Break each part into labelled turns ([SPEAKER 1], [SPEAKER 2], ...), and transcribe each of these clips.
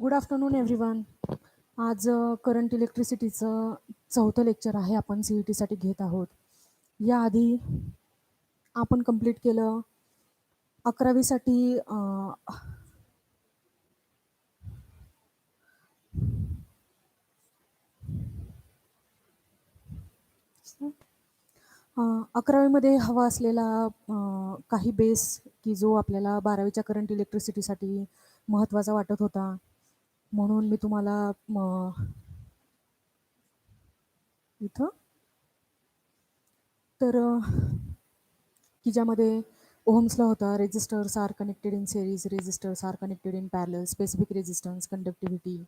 [SPEAKER 1] Good afternoon everyone. आज current इलेक्ट्रिसिटीचं चौथं lecture आहे. आपण सी ई टीसाठी घेत आहोत. याआधी आपण कंप्लीट केलं 11वीसाठी अकरावीमध्ये हवा असलेला काही बेस की जो आपल्याला 12वीच्या करंट इलेक्ट्रिसिटीसाठी महत्त्वाचा वाटत होता. म्हणून मी तुम्हाला इथं तर की ज्यामध्ये ओहम्स लॉ होता. Resistors are connected in series, resistors are connected in parallel, specific resistance, conductivity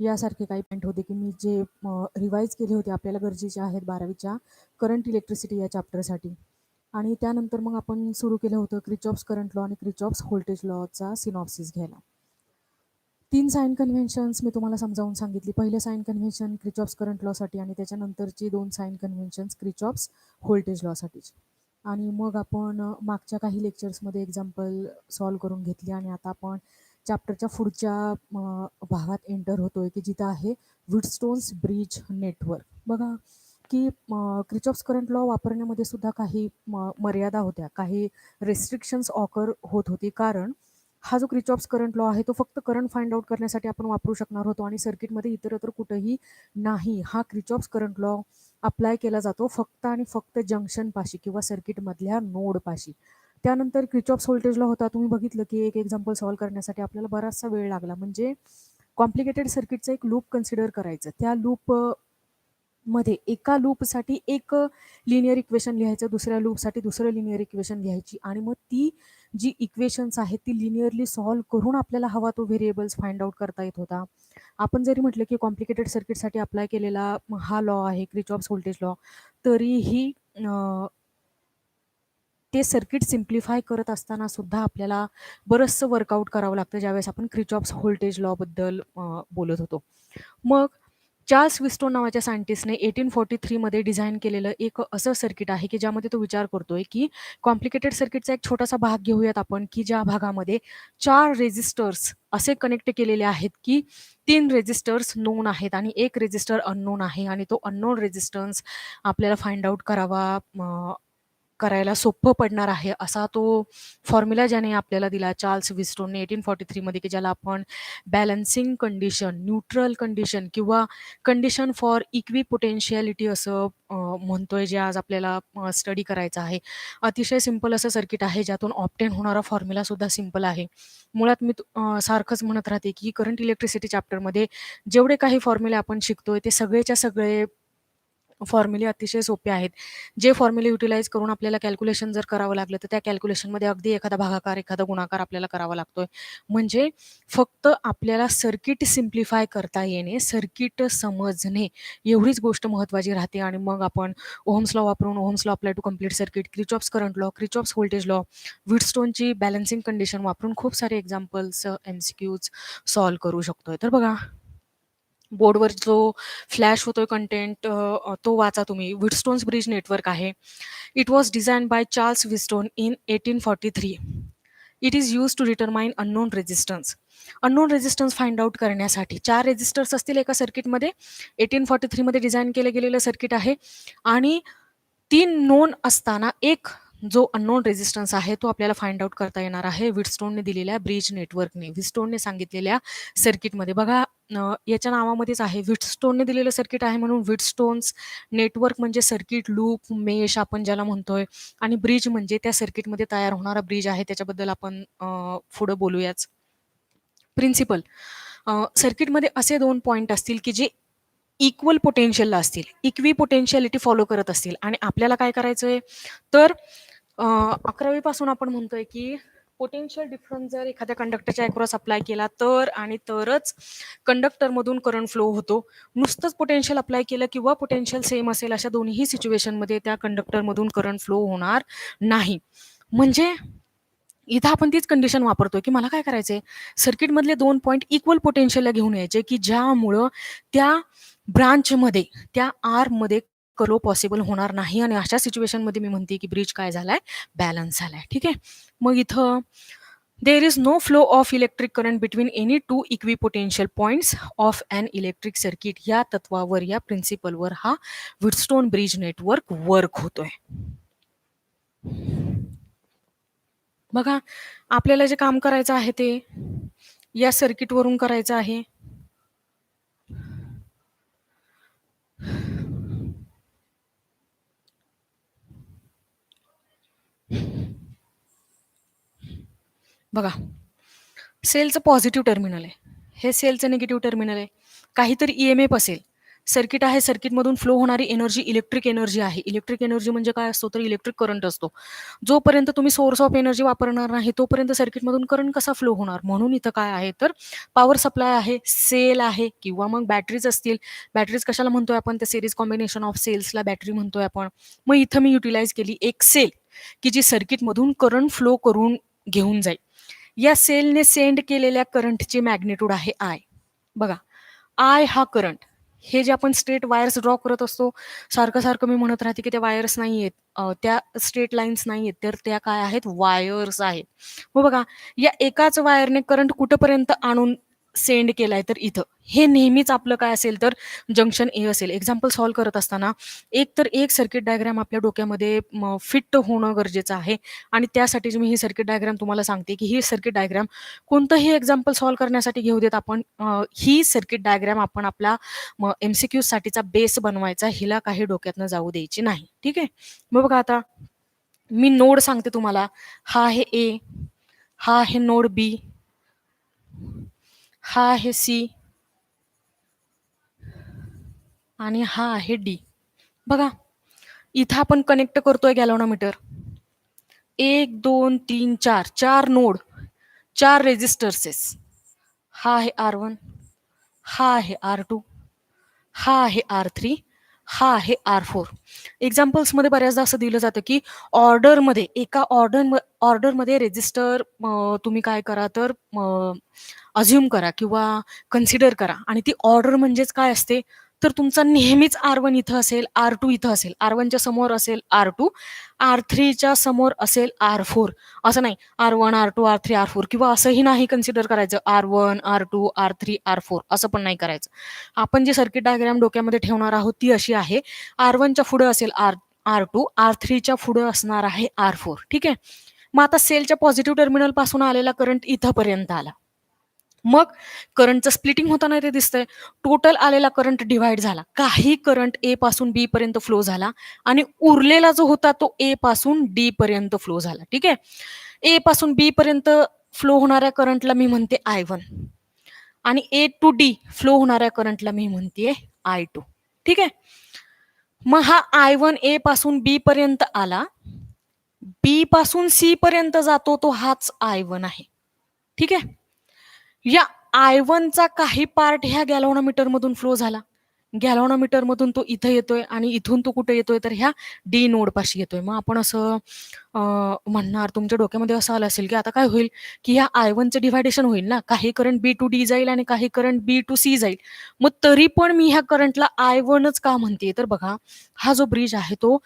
[SPEAKER 1] यासारखे काही पॉईंट होते की मी जे रिवाईज केले होते, आपल्याला गरजेचे आहेत 12वीच्या करंट इलेक्ट्रिसिटी या चॅप्टरसाठी. आणि त्यानंतर मग आपण सुरू केलं होतं क्रिचॉफ्स करंट लॉ आणि क्रिचॉफ्स व्होल्टेज लॉचा सिनॉप्सिस घ्यायला. 3 साइन कन्व्हेन्शन्स मी तुम्हाला समजावून सांगितली. पहिलं साइन कन्व्हेन्शन क्रिचॉफ्स करंट लॉसाठी आणि त्याच्यानंतरची 2 साइन कन्व्हेन्शन्स क्रिचॉफ्स व्होल्टेज लॉसाठीची. आणि मग आपण मागच्या काही लेक्चर्समध्ये एक्झाम्पल सॉल्व करून घेतली आणि आता आपण चॅप्टरच्या पुढच्या भागात एंटर होतोय की जिथं आहे व्हीटस्टोन्स ब्रिज नेटवर्क. बघा की क्रिचॉफ्स करंट लॉ वापरण्यामध्ये सुद्धा काही मर्यादा होत्या, काही रेस्ट्रिक्शन्स ऑकर होत होती. कारण हा जो क्रिचॉफ्स करंट लॉ आहे तो फक्त करंट फाइंड आउट करण्यासाठी आपण वापरू शकणार होतो आणि सर्किटमध्ये इतरत्र कुठेही नाही. हा क्रिचॉफ्स करंट लॉ अप्लाय केला जातो फक्त आणि फक्त जंक्शन पाशी किंवा सर्किटमधल्या नोड पाशी. त्यानंतर क्रिचॉफ्स व्होल्टेज लॉ होता. तुम्ही बघितलं की एक एक्झाम्पल सॉल्व्ह करण्यासाठी आपल्याला बराचसा वेळ लागला. म्हणजे कॉम्प्लिकेटेड सर्किटचं एक लूप कन्सिडर करायचं. त्या लूप मध्ये एका लूपसाठी एक लिनियर इक्वेशन लिहायचं, दुसऱ्या लूपसाठी दुसरं लिनियर इक्वेशन लिहायची आणि मग ती जी इक्वेशन्स आहेत ती लिनियरली सॉल्व्ह करून आपल्याला हवा तो व्हेरिएबल्स फाइंड आउट करता येत होता. आपण जरी म्हटलं की कॉम्प्लिकेटेड सर्किटसाठी अप्लाय केलेला हा लॉ आहे क्रिचॉफ्स व्होल्टेज लॉ, तरीही ते सर्किट सिम्प्लिफाय करत असताना सुद्धा आपल्याला बरंचसं वर्कआउट करावं लागतं ज्यावेळेस आपण क्रिचॉफ्स व्होल्टेज लॉबद्दल बोलत होतो. मग चार्ल्स विस्टोन नावाच्या सायंटिस्टने 1843 मध्ये डिझाईन केलेलं एक असं सर्किट आहे की ज्यामध्ये तो विचार करतोय की कॉम्प्लिकेटेड सर्किटचा एक छोटासा भाग घेऊयात आपण, की ज्या भागामध्ये 4 रेजिस्टर्स असे कनेक्ट केलेले आहेत की 3 रेजिस्टर्स नोन आहेत आणि एक रेजिस्टर अननोन आहे आणि तो अननोन रेजिस्टन्स आपल्याला फाइंड आउट करायला सोपं पडणार आहे असा तो फॉर्म्युला ज्याने आपल्याला दिला चार्ल्स विस्टोनने 1843 मध्ये, की ज्याला आपण बॅलन्सिंग कंडिशन, न्यूट्रल कंडिशन किंवा कंडिशन फॉर इक्विपोटेन्शियलिटी असं म्हणतोय, जे आज आपल्याला स्टडी करायचं आहे. अतिशय सिंपल असं सर्किट आहे ज्यातून ऑप्टेन होणारा फॉर्म्युला सुद्धा सिंपल आहे. मुळात मी सारखंच म्हणत राहते की करंट इलेक्ट्रिसिटी चॅप्टरमध्ये जेवढे काही फॉर्म्युले आपण शिकतोय ते सगळेच्या सगळे फॉर्म्युले अतिशय सोपे आहेत. जे फॉर्म्युले युटिलाइज करून आपल्याला कॅल्क्युलेशन जर करावं लागलं तर त्या कॅल्क्युलेशनमध्ये अगदी एखादा भागाकार, एखादा गुणाकार आपल्याला करावा लागतोय. म्हणजे फक्त आपल्याला सर्किट सिम्प्लिफाय करता येणे, सर्किट समजणे एवढीच गोष्ट महत्त्वाची राहते. आणि मग आपण ओहम्स लॉ वापरून Ohm's law apply to complete circuit, Kirchhoff's current law, Kirchhoff's voltage law, व्हीटस्टोनची बॅलन्सिंग कंडिशन वापरून खूप सारे एक्झाम्पल्स MCQs सॉल्व्ह करू शकतोय. तर बघा बोर्डवर जो फ्लॅश होतोय कंटेंट तो वाचा तुम्ही. व्हीटस्टोन्स ब्रिज नेटवर्क आहे. It was design by Charles Wheatstone in 1843. It is use to determine unknown resistance. Unknown resistance find out करण्यासाठी 4 रेजिस्टर्स असतील एका सर्किटमध्ये. 1843 मध्ये डिझाईन केलं गेलेलं सर्किट आहे आणि 3 नोन असताना एक जो अननोन रेजिस्टन्स आहे तो आपल्याला फाइंड आउट करता येणार आहे व्हीटस्टोनने दिलेल्या ब्रिज नेटवर्कने, व्हीटस्टोनने सांगितलेल्या सर्किटमध्ये. बघा याच्या नावामध्येच आहे, व्हीटस्टोनने दिलेलं सर्किट आहे म्हणून व्हीटस्टोन्स नेटवर्क म्हणजे सर्किट, लूप, मेश आपण ज्याला म्हणतोय, आणि ब्रिज म्हणजे त्या सर्किटमध्ये तयार होणारा ब्रिज आहे. त्याच्याबद्दल आपण पुढं बोलूयाच. प्रिन्सिपल, सर्किटमध्ये असे 2 पॉईंट असतील की जे इक्वल पोटेन्शियलला असतील, इक्वी पोटेन्शियलिटी फॉलो करत असतील आणि आपल्याला काय करायचंय तर 11वी पासून आपण म्हणतोय की पोटेन्शियल डिफरन्स जर एखाद्या कंडक्टरच्या अक्रॉस अप्लाय केला तर आणि तरच कंडक्टरमधून करंट फ्लो होतो. नुसतंच पोटेन्शियल अप्लाय केलं किंवा पोटेन्शियल सेम असेल अशा दोन्ही सिच्युएशनमध्ये त्या कंडक्टरमधून करंट फ्लो होणार नाही. म्हणजे इथं आपण तीच कंडिशन वापरतोय की मला काय करायचंय, सर्किटमधले 2 पॉईंट इक्वल पोटेन्शियलला घेऊन यायचे की ज्यामुळं त्या ब्रांचमध्ये, त्या आरमध्ये फ्लो पॉसिबल होणार नाही. आणि अशा सिच्युएशनमध्ये मी म्हणते की ब्रिज काय झालाय, बॅलन्स झालाय. ठीक आहे. मग इथं There is no flow of electric current between any two equipotential points of an electric circuit. या तत्वावर, या प्रिन्सिपलवर हा व्हीटस्टोन ब्रिज नेटवर्क वर्क होतोय. बघा, आपल्याला जे काम करायचं आहे ते या सर्किटवरून करायचं आहे. बघा, सेलचं पॉझिटिव्ह टर्मिनल आहे, हे सेलचं निगेटिव्ह टर्मिनल आहे. काहीतरी ईएमएफ असेल, सर्किट आहे, सर्किटमधून फ्लो होणारी एनर्जी इलेक्ट्रिक एनर्जी आहे. इलेक्ट्रिक एनर्जी म्हणजे काय असतो, तर इलेक्ट्रिक करंट असतो. जोपर्यंत तुम्ही सोर्स ऑफ एनर्जी वापरणार नाही तोपर्यंत सर्किटमधून करंट कसा फ्लो होणार. म्हणून इथं काय आहे, तर पॉवर सप्लाय आहे, सेल आहे, किंवा मग बॅटरीज असतील. बॅटरीज कशाला म्हणतोय आपण, त्या सिरीज कॉम्बिनेशन ऑफ सेल्सला बॅटरी म्हणतोय आपण. मग इथं मी युटिलाइज केली एक सेल, की जी सर्किटमधून करंट फ्लो करून घेऊन जाईल. या सेलने सेंड केलेल्या करंटची मॅग्निट्यूड आहे आय. बघा, आय हा करंट, हे जे आपण स्ट्रेट वायर्स ड्रॉ करत असतो, सारखं सारखं मी म्हणत राहते की त्या वायर्स नाही आहेत, त्या स्ट्रेट लाईन्स नाही आहेत, तर त्या काय आहेत, वायर्स आहेत. मग बघा, या एकाच वायरने करंट कुठपर्यंत आणून सेंड केलाय, तर इथं. हे नेहमीच आपलं काय असेल, तर जंक्शन ए असेल. एक्झाम्पल सॉल्व्ह करत असताना एक सर्किट डायग्राम आपल्या डोक्यामध्ये फिट होणं गरजेचं आहे. आणि त्यासाठीच मी ही सर्किट डायग्राम तुम्हाला सांगते, की ही सर्किट डायग्राम कोणतंही एक्झाम्पल सॉल्व्ह करण्यासाठी घेऊ देत आपण. ही सर्किट डायग्राम आपण आपला MCQ साठीचा बेस बनवायचा, हिला काही डोक्यातनं जाऊ द्यायची नाही. ठीक आहे. मग बघा, आता मी नोड सांगते तुम्हाला. हा आहे ए, हा आहे नोड बी, हा आहे सी, आणि हा आहे डी. बघा, इथं आपण कनेक्ट करतोय गॅल्व्हनोमीटर. 1 2 3 4, 4 नोड, 4 रेजिस्टर्सेस. हा आहे R1, हा आहे R2, हा आहे R3, हा आहे R4. एक्झाम्पल्समध्ये बऱ्याचदा असं दिलं जातं, की ऑर्डरमध्ये, एका ऑर्डरमध्ये रेजिस्टर तुम्ही काय करा, तर अज्युम करा किंवा कन्सिडर करा. आणि ती ऑर्डर म्हणजेच काय असते, तर तुमचा नेहमीच R1 इथं असेल, R2 इथं असेल, R1च्या समोर असेल R2, R3च्या समोर असेल R4. असं नाही R1 R2 R3 R4, किंवा असंही नाही कन्सिडर करायचं R1 R2 R3 R4, असं पण नाही करायचं. आपण जी सर्किट डायग्राम डोक्यामध्ये ठेवणार आहोत ती अशी आहे. R1च्या पुढे असेल R2, R3च्या पुढे असणार आहे R4. ठीक आहे. मग आता सेलच्या पॉझिटिव्ह टर्मिनल पासून आलेला करंट इथंपर्यंत आला. मग करंटचं स्प्लिटिंग होताना ते दिसतंय. टोटल आलेला करंट डिव्हाइड झाला. काही करंट ए पासून बी पर्यंत फ्लो झाला, आणि उरलेला जो होता तो ए पासून डी पर्यंत फ्लो झाला. ठीक आहे. ए पासून बी पर्यंत फ्लो होणाऱ्या करंटला मी म्हणते I1, आणि ए टू डी फ्लो होणाऱ्या करंटला मी म्हणते I2. ठीक आहे. मग हा I1 ए पासून बी पर्यंत आला, बी पासून सी पर्यंत जातो, तो हाच I1 आहे. ठीक आहे. या I1चा काही पार्ट ह्या गॅल्व्हनोमीटर मधून फ्लो झाला. गॅल्व्हनोमीटर मधून तो इथं येतोय, आणि इथून तो कुठे येतोय, तर ह्या डी नोड पाशी येतोय. मग आपण असं म्हणणार, तुमच्या डोक्यामध्ये असं आलं असेल, की आता काय होईल, की ह्या I1चं डिव्हायडेशन होईल ना, काही करंट बी टू डी जाईल आणि काही करंट बी टू सी जाईल. मग तरी पण मी ह्या करंटला I1च का म्हणते, तर बघा, हा जो ब्रिज आहे तो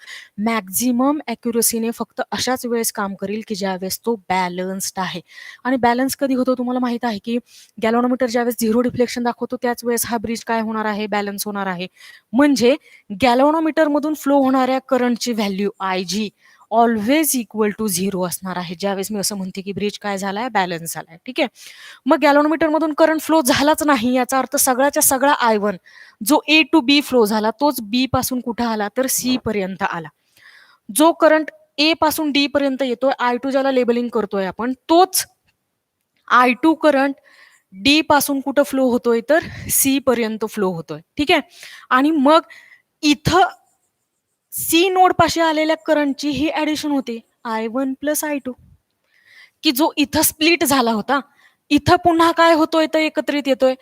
[SPEAKER 1] मॅक्झिमम ॲक्युरसीने फक्त अशाच वेळेस काम करेल, की ज्यावेळेस तो बॅलन्स्ड आहे. आणि बॅलन्स कधी होतो तुम्हाला माहित आहे, की गॅल्व्हनोमीटर ज्यावेळेस 0 डिफ्लेक्शन दाखवतो त्याच वेळेस हा ब्रिज काय होणार आहे, बॅलन्स होणार आहे. म्हणजे गॅल्व्हनोमीटर मधून फ्लो होणाऱ्या करंटची value IG always equal to 0 असणार आहे, ज्यावेळेस मी असं म्हणते, की ब्रिज काय झालाय, बॅलन्स झालाय. ठीक आहे. मग गॅल्व्हनोमीटर मधून करंट फ्लो झालाच नाही, याचा अर्थ सगळ्याच्या सगळा I1 जो A टू B फ्लो झाला, तोच B पासून कुठं आला, तर C पर्यंत आला. जो करंट A पासून D पर्यंत येतोय, I2 ज्याला लेबलिंग करतोय आपण, तोच I2 करंट डी पासून कुठं फ्लो होतोय, तर सी पर्यंत फ्लो होतोय. ठीक आहे. आणि मग इथं सी नोड पाशी आलेल्या करंटची ही ऍडिशन होते, I1 प्लस I2, की जो इथं स्प्लिट झाला होता, इथं पुन्हा काय होतोय, तर एकत्रित येतोय.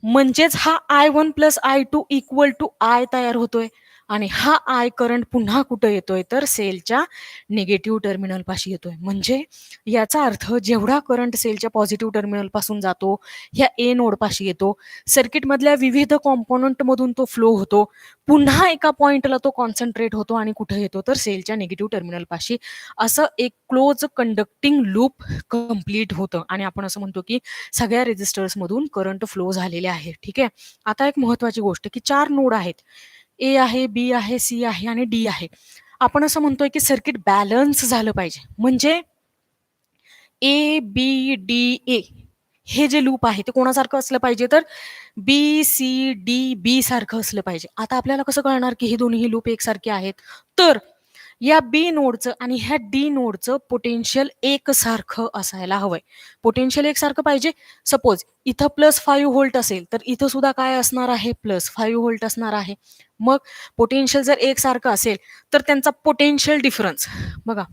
[SPEAKER 1] म्हणजेच हा I1 plus I2 equal to I तयार होतोय. आणि हा आय करंट पुन्हा कुठं येतोय तर सेलच्या निगेटिव्ह टर्मिनल पाशी येतोय. म्हणजे याचा अर्थ जेवढा करंट सेलच्या पॉझिटिव्ह टर्मिनल पासून जातो ह्या ए नोड पाशी येतो, सर्किट मधल्या विविध कॉम्पोनंट मधून तो फ्लो होतो, पुन्हा एका पॉइंटला तो कॉन्सन्ट्रेट होतो आणि कुठे येतो तर सेलच्या निगेटिव्ह टर्मिनल पाशी. असं एक क्लोज कंडक्टिंग लूप कंप्लीट होतं आणि आपण असं म्हणतो की सगळ्या रेजिस्टर्स मधून करंट फ्लो झालेले आहे. ठीक आहे. आता एक महत्वाची गोष्ट की 4 नोड आहेत, ए आहे, बी आहे, सी आहे आणि डी आहे. आपण असं म्हणतोय की सर्किट बॅलन्स झालं पाहिजे. म्हणजे ए बी डी ए हे जे लूप आहे ते कोणासारखं असलं पाहिजे तर बी सी डी बी सारखं असलं पाहिजे. आता आपल्याला कसं कळणार की हे दोन्ही लूप एकसारखे आहेत? तर या बी नोडचं आणि ह्या डी नोडचं पोटेन्शियल एकसारखं असायला हवंय. पोटेन्शियल एकसारखं पाहिजे. सपोज इथं +5 व्होल्ट असेल तर इथं सुद्धा काय असणार आहे? +5 व्होल्ट असणार आहे. मग पोटेन्शियल जर एकसारखं असेल तर त्यांचा पोटेन्शियल डिफरन्स बघा,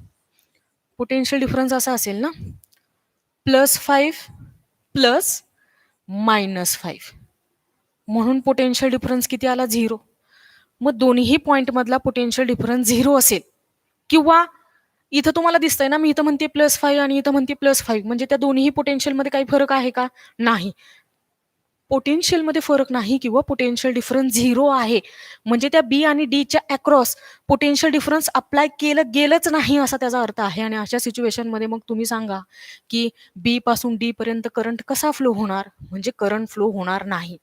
[SPEAKER 1] पोटेन्शियल डिफरन्स असा असेल ना, +5 प्लस -5 म्हणून पोटेन्शियल डिफरन्स किती आला? 0. मग दोन्ही पॉइंट मधला पोटेन्शियल डिफरन्स 0 असेल किंवा इथं तुम्हाला दिसतंय ना, मी इथं म्हणते +5 आणि इथं म्हणते +5 म्हणजे त्या दोन्ही पोटेन्शियल मध्ये काही फरक आहे का? नाही. पोटेन्शियल मध्ये फरक नाही किंवा पोटेन्शियल डिफरन्स 0 आहे. म्हणजे त्या बी आणि डीच्या अक्रॉस पोटेन्शियल डिफरन्स अप्लाय केलं गेलंच नाही असा त्याचा अर्थ आहे. आणि अशा सिच्युएशन मध्ये मग तुम्ही सांगा की बी पासून डी पर्यंत करंट कसा फ्लो होणार? म्हणजे करंट फ्लो होणार नाही.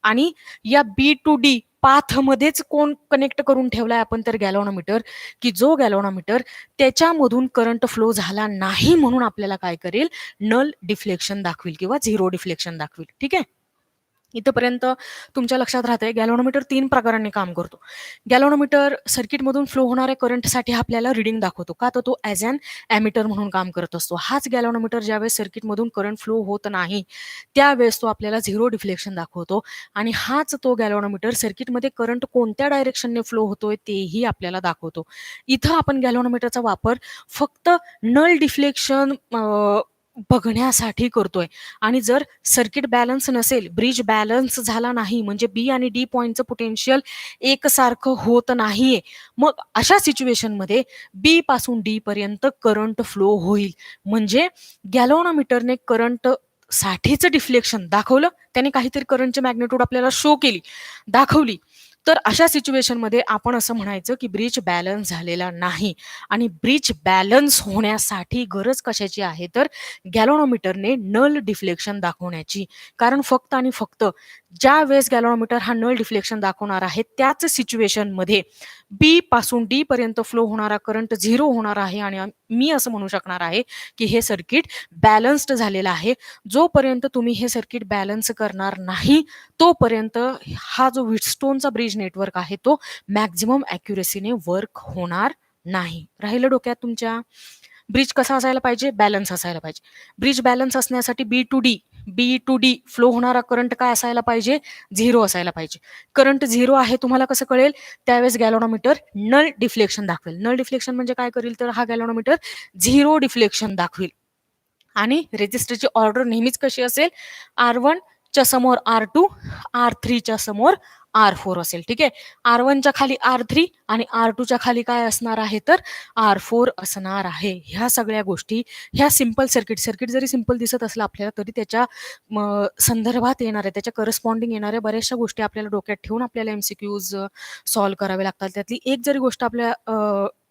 [SPEAKER 1] आणि या बी टू डी पाथमध्येच कोण कनेक्ट करून ठेवलाय आपण तर गॅल्व्हनोमीटर, की जो गॅल्व्हनोमीटर त्याच्यामधून करंट फ्लो झाला नाही म्हणून आपल्याला काय करेल? नल डिफ्लेक्शन दाखवेल किंवा 0 डिफ्लेक्शन दाखवेल. ठीक आहे. इथपर्यंत तुमच्या लक्षात राहतंय गॅल्व्हनोमीटर 3 प्रकारांनी काम करतो. गॅल्व्हनोमीटर सर्किटमधून फ्लो होणाऱ्या करंटसाठी आपल्याला रिडिंग दाखवतो. का तर तो ॲज अॅन ॲमीटर म्हणून काम करत असतो. हाच गॅल्व्हनोमीटर ज्यावेळेस सर्किटमधून करंट फ्लो होत नाही त्यावेळेस तो आपल्याला 0 डिफ्लेक्शन दाखवतो. आणि हाच तो गॅल्व्हनोमीटर सर्किटमध्ये करंट कोणत्या डायरेक्शनने फ्लो होतोय तेही आपल्याला दाखवतो. इथं आपण गॅल्व्हनोमीटरचा वापर फक्त नल डिफ्लेक्शन बघण्यासाठी करतोय. आणि जर सर्किट बॅलन्स नसेल, ब्रिज बॅलन्स झाला नाही, म्हणजे बी आणि डी पॉइंटचं पोटेन्शियल एकसारखं होत नाहीये, मग अशा सिच्युएशनमध्ये बी पासून डी पर्यंत करंट फ्लो होईल. म्हणजे गॅल्व्हनोमीटरने करंट साठीचं डिफ्लेक्शन दाखवलं, त्याने काहीतरी करंटची मॅग्निट्यूड आपल्याला शो केली, दाखवली. तर अशा सिच्युएशनमध्ये आपण असं म्हणायचं की ब्रिज बॅलन्स झालेला नाही. आणि ब्रिज बॅलन्स होण्यासाठी गरज कशाची आहे तर गॅल्व्हनोमीटरने नल डिफ्लेक्शन दाखवण्याची. कारण फक्त आणि फक्त ज्या वेळेस गॅल्व्हनोमीटर हा नल डिफ्लेक्शन दाखवणार आहे त्याच सिच्युएशनमध्ये बी पासून डी पर्यंत फ्लो होणारा करंट 0 होणार आहे. आणि मी असं म्हणू शकणार आहे की हे सर्किट बॅलन्स्ड झालेलं आहे. जोपर्यंत तुम्ही हे सर्किट बॅलन्स करणार नाही तोपर्यंत हा जो व्हीटस्टोनचा ब्रिज नेटवर्क आहे तो मॅक्झिमम ॲक्युरेसीने वर्क होणार नाही. राहिलं डोक्यात तुमच्या? ब्रिज कसा असायला पाहिजे? बॅलन्स असायला पाहिजे. ब्रिज बॅलन्स असण्यासाठी बी टू डी फ्लो होणारा करंट काय असायला पाहिजे? 0 असायला पाहिजे. करंट 0 आहे तुम्हाला कसं कळेल? त्यावेळेस गॅल्व्हनोमीटर नल डिफ्लेक्शन दाखवेल. नल डिफ्लेक्शन म्हणजे काय करेल तर हा गॅल्व्हनोमीटर 0 डिफ्लेक्शन दाखवेल. आणि रेजिस्टरची ऑर्डर नेहमीच कशी असेल? R1 च्या समोर R2, R3 च्या समोर R4 असेल. ठीक आहे. R1 च्या खाली R3 आणि R2 च्या खाली काय असणार आहे तर R4 असणार आहे. ह्या सगळ्या गोष्टी, ह्या सिंपल सर्किट जरी सिंपल दिसत असलं आपल्याला तरी त्याच्या संदर्भात येणाऱ्या, त्याच्या करस्पॉन्डिंग येणाऱ्या बऱ्याचशा गोष्टी आपल्याला डोक्यात ठेवून आपल्याला MCQs सॉल्व्ह करावे लागतात. त्यातली एक जरी गोष्ट आपल्या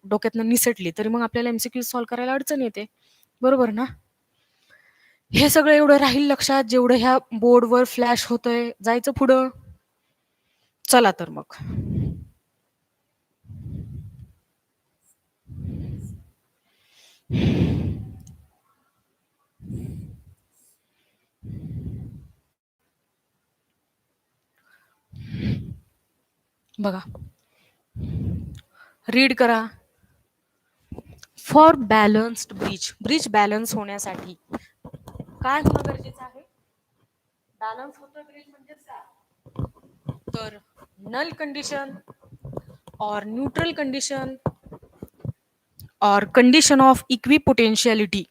[SPEAKER 1] डोक्यातनं निसटली तरी मग आपल्याला MCQs सॉल्व्ह करायला अडचण येते. बरोबर ना? हे सगळं एवढं राहील लक्षात जेवढं ह्या बोर्डवर फ्लॅश होतंय. जायचं पुढं? चला तर मग. बघा, रीड करा. फॉर बॅलन्स्ड ब्रिज बॅलन्स होण्यासाठी काय होणं गरजेचं आहे? बॅलन्स होतं ब्रिज म्हणजे काय? तर नल कंडिशन और न्यूट्रल कंडिशन और कंडिशन ऑफ इक्विपोटेन्शियलिटी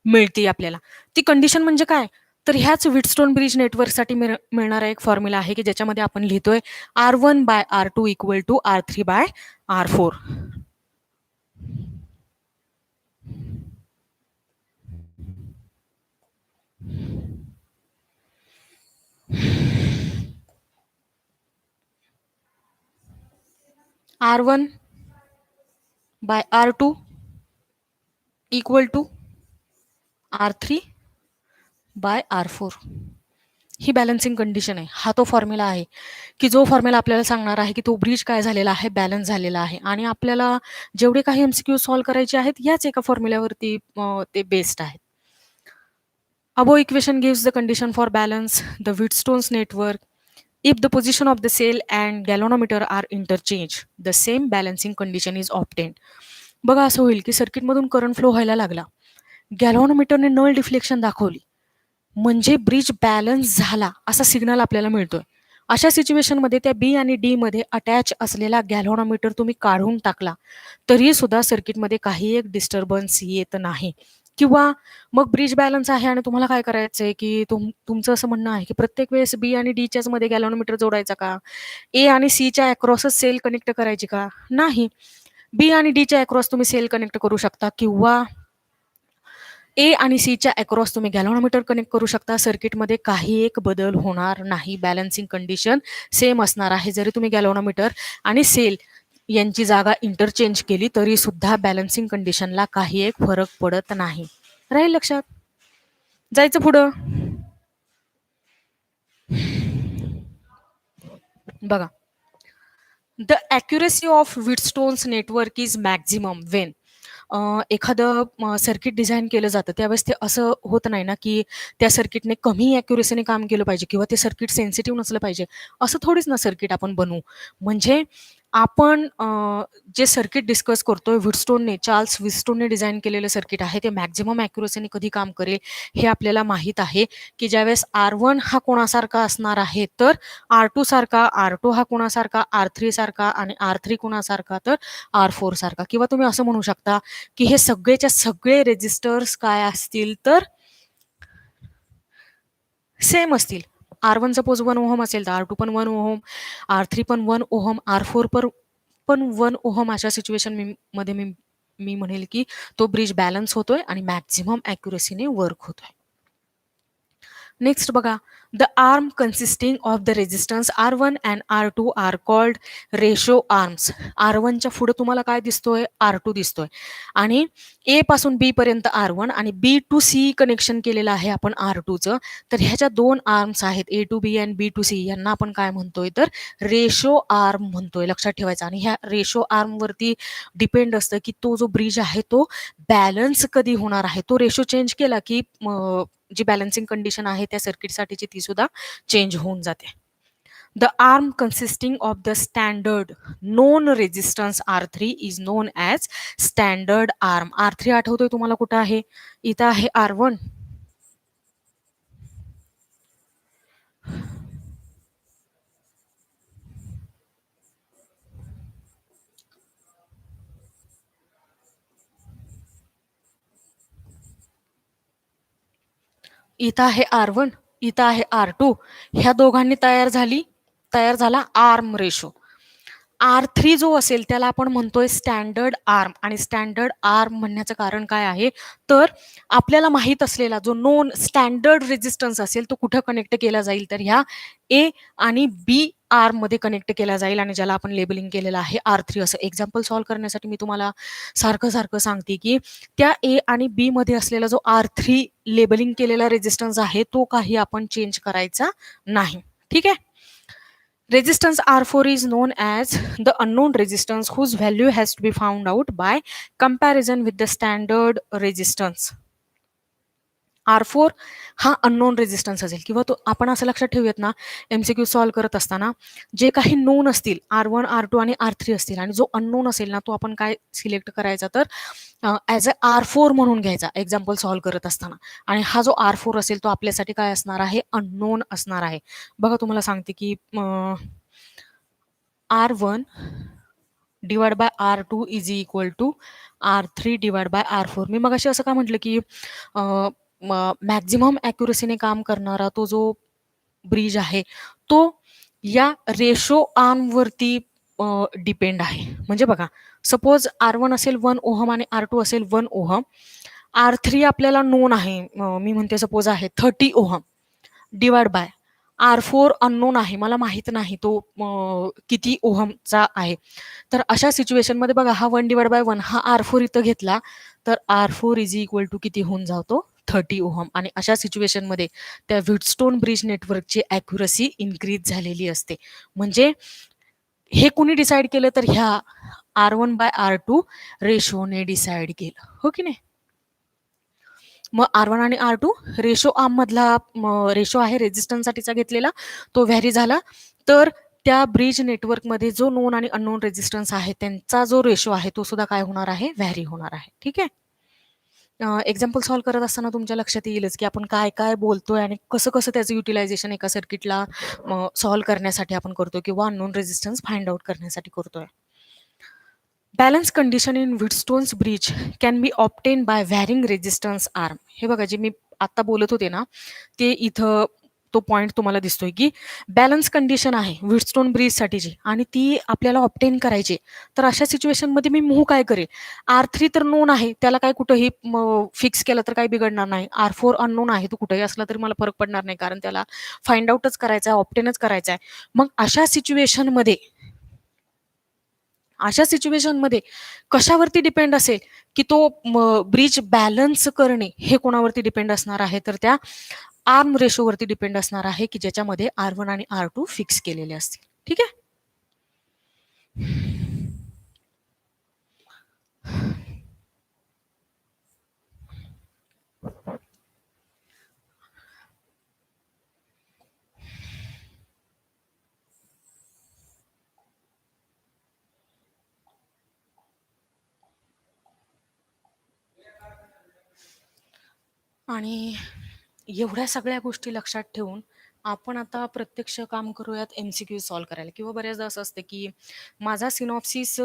[SPEAKER 1] मिळते आपल्याला. ती कंडिशन म्हणजे काय? तर ह्याच व्हीटस्टोन ब्रिज नेटवर्कसाठी मिळणारा एक फॉर्म्युला आहे की ज्याच्यामध्ये आपण लिहितोय R1/R2 equal to R3/R4. R1/R2 equal to R3/R4. ही बॅलन्सिंग कंडिशन आहे. हा तो फॉर्म्युला आहे की जो फॉर्म्युला आपल्याला सांगणार आहे की तो ब्रिज काय झालेला आहे, बॅलन्स झालेला आहे. आणि आपल्याला जेवढे काही MCQ सॉल्व्ह करायचे आहेत याच एका फॉर्म्युल्यावरती ते बेस्ड आहेत. Above equation gives the condition for balance the Wheatstone's network. If the position of the cell and galvanometer are interchanged, the same balancing condition is obtained. बघा असं होईल की सर्किटमधून करंट फ्लो व्हायला लागला, गॅल्व्हॅनोमीटरने नल डिफ्लेक्शन दाखवली, म्हणजे ब्रिज बॅलन्स झाला असा सिग्नल आपल्याला मिळतोय. अशा सिच्युएशनमध्ये त्या बी आणि डी मध्ये अटॅच असलेला गॅल्व्हॅनोमीटर तुम्ही काढून टाकला तरी सुद्धा सर्किटमध्ये काही एक डिस्टर्बन्स येत नाही. किंवा मग ब्रिज बॅलन्स आहे आणि तुम्हाला काय करायचंय की तुमचं असं म्हणणं आहे की प्रत्येक वेळेस बी आणि डीच्याच मध्ये गॅल्व्हॅनोमीटर जोडायचा का, ए आणि सीच्या अक्रॉसच सेल कनेक्ट करायची का? नाही. बी आणि डीच्या अक्रॉस तुम्ही सेल कनेक्ट करू शकता किंवा ए आणि सीच्या अक्रॉस तुम्ही गॅल्व्हॅनोमीटर कनेक्ट करू शकता. सर्किटमध्ये काही एक बदल होणार नाही. बॅलन्सिंग कंडिशन सेम असणार आहे. जरी तुम्ही गॅल्व्हॅनोमीटर आणि सेल यांची जागा इंटरचेंज केली तरी सुद्धा बॅलन्सिंग कंडिशनला काही एक फरक पडत नाही. राहील लक्षात? जायचं पुढं. बघा, the accuracy of Wheatstone's network is maximum when एखादं सर्किट डिझाइन केलं जातं त्यावेळेस ते असं होत नाही ना की त्या सर्किटने कमी ॲक्युरेसीने काम केलं पाहिजे किंवा ते सर्किट सेन्सिटिव्ह नसलं पाहिजे. असं थोडीच ना सर्किट आपण बनवू. म्हणजे आपण जे सर्किट डिस्कस करतोय व्हीटस्टोनने, चार्ल्स व्हीटस्टोनने डिझाइन केलेलं सर्किट आहे ते मॅक्झिमम ॲक्युरेसीने कधी काम करेल हे आपल्याला माहीत आहे की ज्यावेळेस R1 हा कोणासारखा असणार आहे तर R2 सारखा, R2 हा कोणासारखा, R3 सारखा आणि R3 कोणासारखा तर R4 सारखा. किंवा तुम्ही असं म्हणू शकता की हे सगळेच्या सगळे रेजिस्टर्स काय असतील तर सेम असतील. R1 सपोज 1 ओहम असेल तर R2 पण 1 ओहम, R3 पण 1 ओहम, R4 पण 1 ओहम. अशा सिच्युएशन मध्ये मी म्हणेल की तो ब्रिज बॅलन्स होतोय आणि मॅक्झिमम ॲक्युरेसीने वर्क होतोय. नेक्स्ट बघा, the arm consisting of the resistance R1 and R2 are called ratio arms. R1च्या पुढे तुम्हाला काय दिसतोय? R2 दिसतोय आणि ए पासून बी पर्यंत R1 आणि बी टू सी कनेक्शन केलेलं आहे आपण R2चं. तर ह्याच्या दोन आर्म्स आहेत, A to B and B to C. यांना आपण काय म्हणतोय तर रेशो आर्म म्हणतोय. लक्षात ठेवायचं. आणि ह्या रेशो आर्मवरती डिपेंड असतं की तो जो ब्रिज आहे तो बॅलन्स कधी होणार आहे. तो रेशो चेंज केला की जी बॅलन्सिंग कंडिशन आहे त्या सर्किटसाठीची ती सुद्धा चेंज होऊन जाते. The arm consisting of the standard non resistance R3 is non as standard arm. R3 आठवतोय तुम्हाला कुठं आहे? इथं आहे R1. इथं आहे R1, इथं आहे R2. ह्या दोघांनी तयार झाला आर्म रेशो. R3 जो असेल त्याला आपण म्हणतोय स्टँडर्ड आर्म. आणि स्टँडर्ड आर्म म्हणण्याचं कारण काय आहे तर आपल्याला माहित असलेला जो नोन स्टँडर्ड रेजिस्टन्स असेल तो कुठं कनेक्ट केला जाईल तर ह्या ए आणि बी आर्म मध्ये कनेक्ट केला जाईल आणि ज्याला आपण लेबलिंग केलेलं आहे R3 असं. एक्झाम्पल सॉल्व्ह करण्यासाठी मी तुम्हाला सारखं सांगते की त्या ए आणि बी मध्ये असलेला जो R3 लेबलिंग केलेला रेजिस्टन्स आहे तो काही आपण चेंज करायचा नाही. ठीक आहे. Resistance R4 is known as the unknown resistance whose value has to be found out by comparison with the standard resistance. R4 हा अननोन रेजिस्टन्स असेल किंवा तो आपण असं लक्षात ठेवूयात ना MCQ सॉल्व्ह करत असताना जे काही नोन असतील R1, R2 आणि R3 असतील आणि जो अननोन असेल ना तो आपण काय सिलेक्ट करायचा तर ॲज अ R4 म्हणून घ्यायचा एक्झाम्पल सॉल्व्ह करत असताना. आणि हा जो R4 असेल तो आपल्यासाठी काय असणार आहे? अननोन असणार आहे. बघा तुम्हाला सांगते की R1 divide by R2 is equal to R3 divide by R4. मी मगाशी असं का म्हटलं की मॅक्झिमम ॲक्युरसीने काम करणारा तो जो ब्रिज आहे, तो या रेशो आर्मवरती डिपेंड आहे. म्हणजे बघा, सपोज R1 असेल 1 ओहम आणि R2 असेल 1 ओहम. R3 आपल्याला नोन आहे. मी म्हणते सपोज आहे 30 ohm divide by R4 unknown आहे. मला माहीत नाही तो किती ओहमचा आहे. तर अशा सिच्युएशनमध्ये बघा हा 1 डिवाइड बाय 1 हा R4 इथं घेतला, तर R4 इज इक्वल टू किती होऊन जातो? 30 ओहम. आणि अशा सिच्युएशनमध्ये त्या व्हीटस्टोन ब्रिज नेटवर्कची ॲक्युरसी इन्क्रीज झालेली असते. म्हणजे हे कुणी डिसाईड केलं? तर ह्या R1 बाय R2 रेशोने डिसाईड केलं. हो की नाही? मग R1 आणि R2 रेशो आर्ममधला रेशो आहे रेझिस्टन्ससाठीचा घेतलेला, तो व्हॅरी झाला. तर त्या ब्रिज नेटवर्कमध्ये जो नोन आणि अननोन रेझिस्टन्स आहे त्यांचा जो रेशो आहे तो सुद्धा काय होणार आहे? व्हॅरी होणार आहे. ठीक आहे? एक्झाम्पल सॉल्व्ह करत असताना तुमच्या लक्षात येईलच की आपण काय काय बोलतोय आणि कसं कसं त्याचं युटिलायझेशन एका सर्किटला सॉल्व्ह करण्यासाठी आपण करतो किंवा अननोन रेझिस्टन्स फाइंड आउट करण्यासाठी करतोय. Balance condition in Wheatstone's bridge can be obtained by varying resistance arm. हे बघा, जे मी आता बोलत होते ना, ते इथं तो पॉइंट तुम्हाला दिसतोय की बॅलन्स कंडिशन आहे व्हीटस्टोन ब्रिजसाठीची आणि ती आपल्याला ऑप्टेन करायची. तर अशा सिच्युएशनमध्ये मी मूव्ह काय करेल? R3 तर नोन आहे, त्याला काय कुठंही फिक्स केलं तर काही बिघडणार नाही. R4 अननोन आहे, तो कुठेही असला तरी मला फरक पडणार नाही, कारण त्याला फाइंड आउटच करायचा आहे, ऑप्टेनच करायचा आहे. मग अशा सिच्युएशनमध्ये कशावरती डिपेंड असेल की तो ब्रिज बॅलन्स करणे हे कोणावरती डिपेंड असणार आहे? तर त्या आर्म रेशोवरती डिपेंड असणार आहे की ज्याच्यामध्ये R1 आणि R2 फिक्स केलेले असतील. ठीक आहे? आणि एवढ्या सगळ्या गोष्टी लक्षात ठेवून आपण आता प्रत्यक्ष काम करूयात MCQ सॉल्व्ह करायला. किंवा बऱ्याचदा असं असतं की माझा सिनॉप्सिस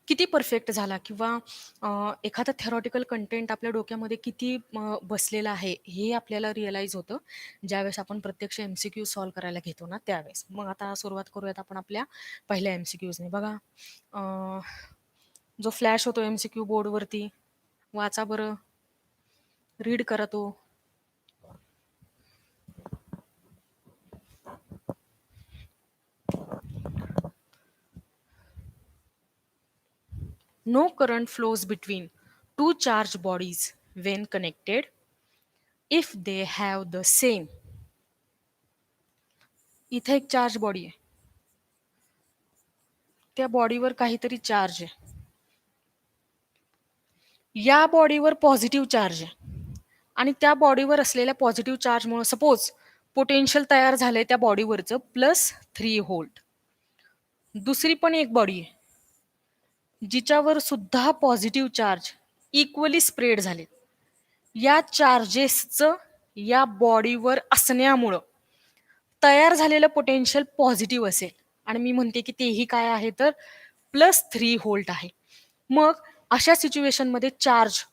[SPEAKER 1] किती परफेक्ट झाला किंवा एखादा थेरॉटिकल कंटेंट आपल्या डोक्यामध्ये किती बसलेला आहे हे आपल्याला रिअलाईज होतं ज्यावेळेस आपण प्रत्यक्ष MCQ सॉल्व्ह करायला घेतो ना त्यावेळेस. मग आता सुरुवात करूयात आपण आपल्या पहिल्या MCQने. बघा, जो फ्लॅश होतो MCQ बोर्डवरती, वाचा बरं, रीड करा तो. No current flows between two charged bodies when connected if they have the same. इथे एक चार्ज बॉडी आहे, त्या बॉडीवर काहीतरी चार्ज आहे, या बॉडीवर पॉझिटिव्ह चार्ज आहे आणि त्या बॉडीवर असलेल्या पॉझिटिव्ह चार्जमुळे सपोज पोटेन्शियल तयार झालंय त्या बॉडीवरचं +3 व्होल्ट. दुसरी पण एक बॉडी आहे जिच्यावर सुद्धा पॉझिटिव्ह चार्ज इक्वली स्प्रेड झाले. या चार्जेसचं या बॉडीवर असण्यामुळं तयार झालेलं पोटेन्शियल पॉझिटिव्ह असेल आणि मी म्हणते की तेही काय आहे? तर +3 व्होल्ट आहे. मग अशा सिच्युएशनमध्ये चार्ज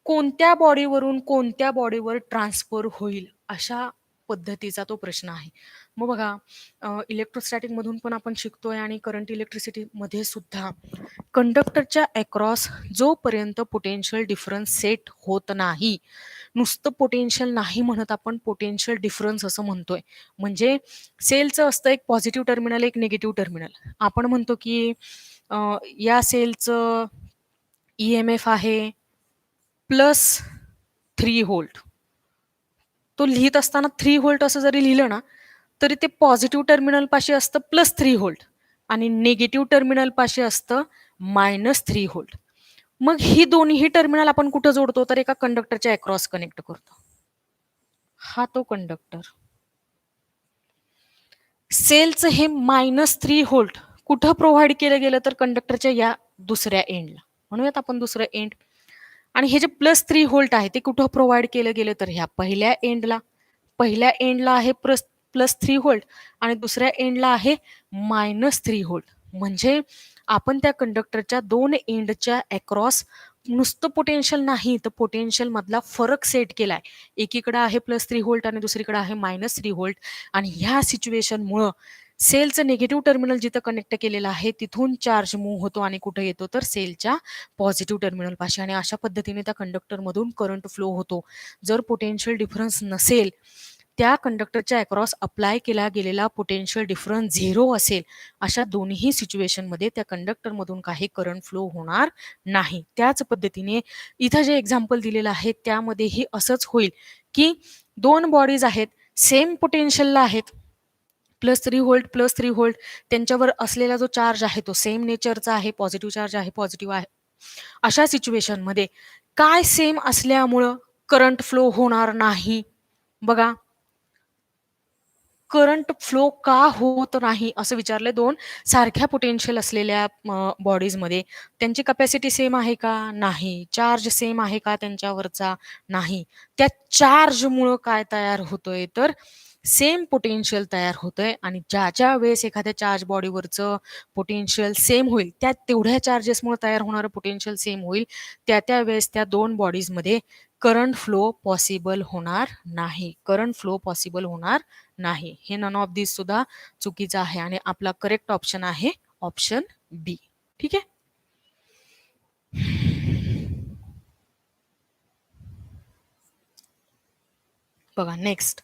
[SPEAKER 1] कोणत्या बॉडीवरून कोणत्या बॉडीवर ट्रान्सफर होईल? अशा पद्धतीचा तो प्रश्न आहे. मग बघा, इलेक्ट्रोस्टॅटिक मधून पण आपण शिकतोय आणि करंट इलेक्ट्रिसिटी मध्ये सुद्धा कंडक्टरच्या अक्रॉस जोपर्यंत पोटेन्शियल डिफरन्स सेट होत नाही, नुसतं पोटेन्शियल नाही म्हणत, आपण पोटेन्शियल डिफरन्स असं म्हणतोय. म्हणजे सेलचं असतं एक पॉझिटिव्ह टर्मिनल, एक निगेटिव्ह टर्मिनल. आपण म्हणतो की या सेलचं EMF आहे +3 व्होल्ट. तो लिहित असताना 3 व्होल्ट असं जरी लिहिलं ना तरी ते पॉझिटिव्ह टर्मिनल पाशी असतं +3 व्होल्ट आणि निगेटिव्ह टर्मिनल पाशी असतं -3 व्होल्ट. मग ही दोन्ही टर्मिनल आपण कुठं जोडतो? तर एका कंडक्टरच्या अक्रॉस कनेक्ट करतो. हा तो कंडक्टर. सेलचं हे -3 व्होल्ट कुठं प्रोव्हाइड केलं गेलं? तर कंडक्टरच्या या दुसऱ्या एंडला, म्हणूयात आपण दुसरं एंड. आणि हे जे +3 व्होल्ट आहे ते कुठं प्रोव्हाइड केलं गेलं? तर ह्या पहिल्या एंडला. पहिल्या एंडला आहे +3 व्होल्ट आणि दुसऱ्या एंडला आहे -3 व्होल्ट. म्हणजे आपण त्या कंडक्टरच्या 2 एंडच्या अक्रॉस नुसतं पोटेन्शियल नाही तर पोटेन्शियल मधला फरक सेट केलाय. एकीकडे आहे +3 व्होल्ट आणि दुसरीकडे आहे -3 व्होल्ट आणि ह्या सिच्युएशनमुळं सेलचं निगेटिव्ह टर्मिनल जिथं कनेक्ट केलेलं आहे तिथून चार्ज मूव्ह होतो आणि कुठे येतो तर सेलच्या पॉझिटिव्ह टर्मिनल पाशी आणि अशा पद्धतीने त्या कंडक्टरमधून करंट फ्लो होतो. जर पोटेन्शियल डिफरन्स नसेल, त्या कंडक्टरच्या अक्रॉस अप्लाय केला गेलेला पोटेन्शियल डिफरन्स 0 असेल, अशा दोन्ही सिच्युएशनमध्ये त्या कंडक्टरमधून काही करंट फ्लो होणार नाही. त्याच पद्धतीने इथं जे एक्झाम्पल दिलेलं आहे त्यामध्येही असंच होईल, की 2 बॉडीज आहेत, सेम पोटेन्शियलला आहेत. +3 व्होल्ट, +3 व्होल्ट त्यांच्यावर असलेला जो चार्ज आहे तो सेम नेचरचा आहे, पॉझिटिव्ह चार्ज आहे, पॉझिटिव्ह आहे. अशा सिच्युएशनमध्ये काय सेम असल्यामुळं करंट फ्लो होणार नाही? बघा, करंट फ्लो का होत नाही असं विचारलंय 2 सारख्या पोटेन्शियल असलेल्या बॉडीजमध्ये. त्यांची कॅपॅसिटी सेम आहे का? नाही. चार्ज सेम आहे का त्यांच्यावरचा? नाही. त्या चार्जमुळं काय तयार होतोय तर सेम पोटेन्शियल तयार होतंय आणि ज्या वेळेस एखाद्या चार्ज बॉडीवरचं पोटेन्शियल सेम होईल, त्या तेवढ्या चार्जेसमुळे तयार होणारं पोटेन्शियल सेम होईल, त्या वेळेस त्या 2 बॉडीजमध्ये करंट फ्लो पॉसिबल होणार नाही. करंट फ्लो पॉसिबल होणार नाही. हे नन ऑफ दिस सुद्धा चुकीचं आहे आणि आपला करेक्ट ऑप्शन आहे ऑप्शन बी. ठीक आहे. बघा next.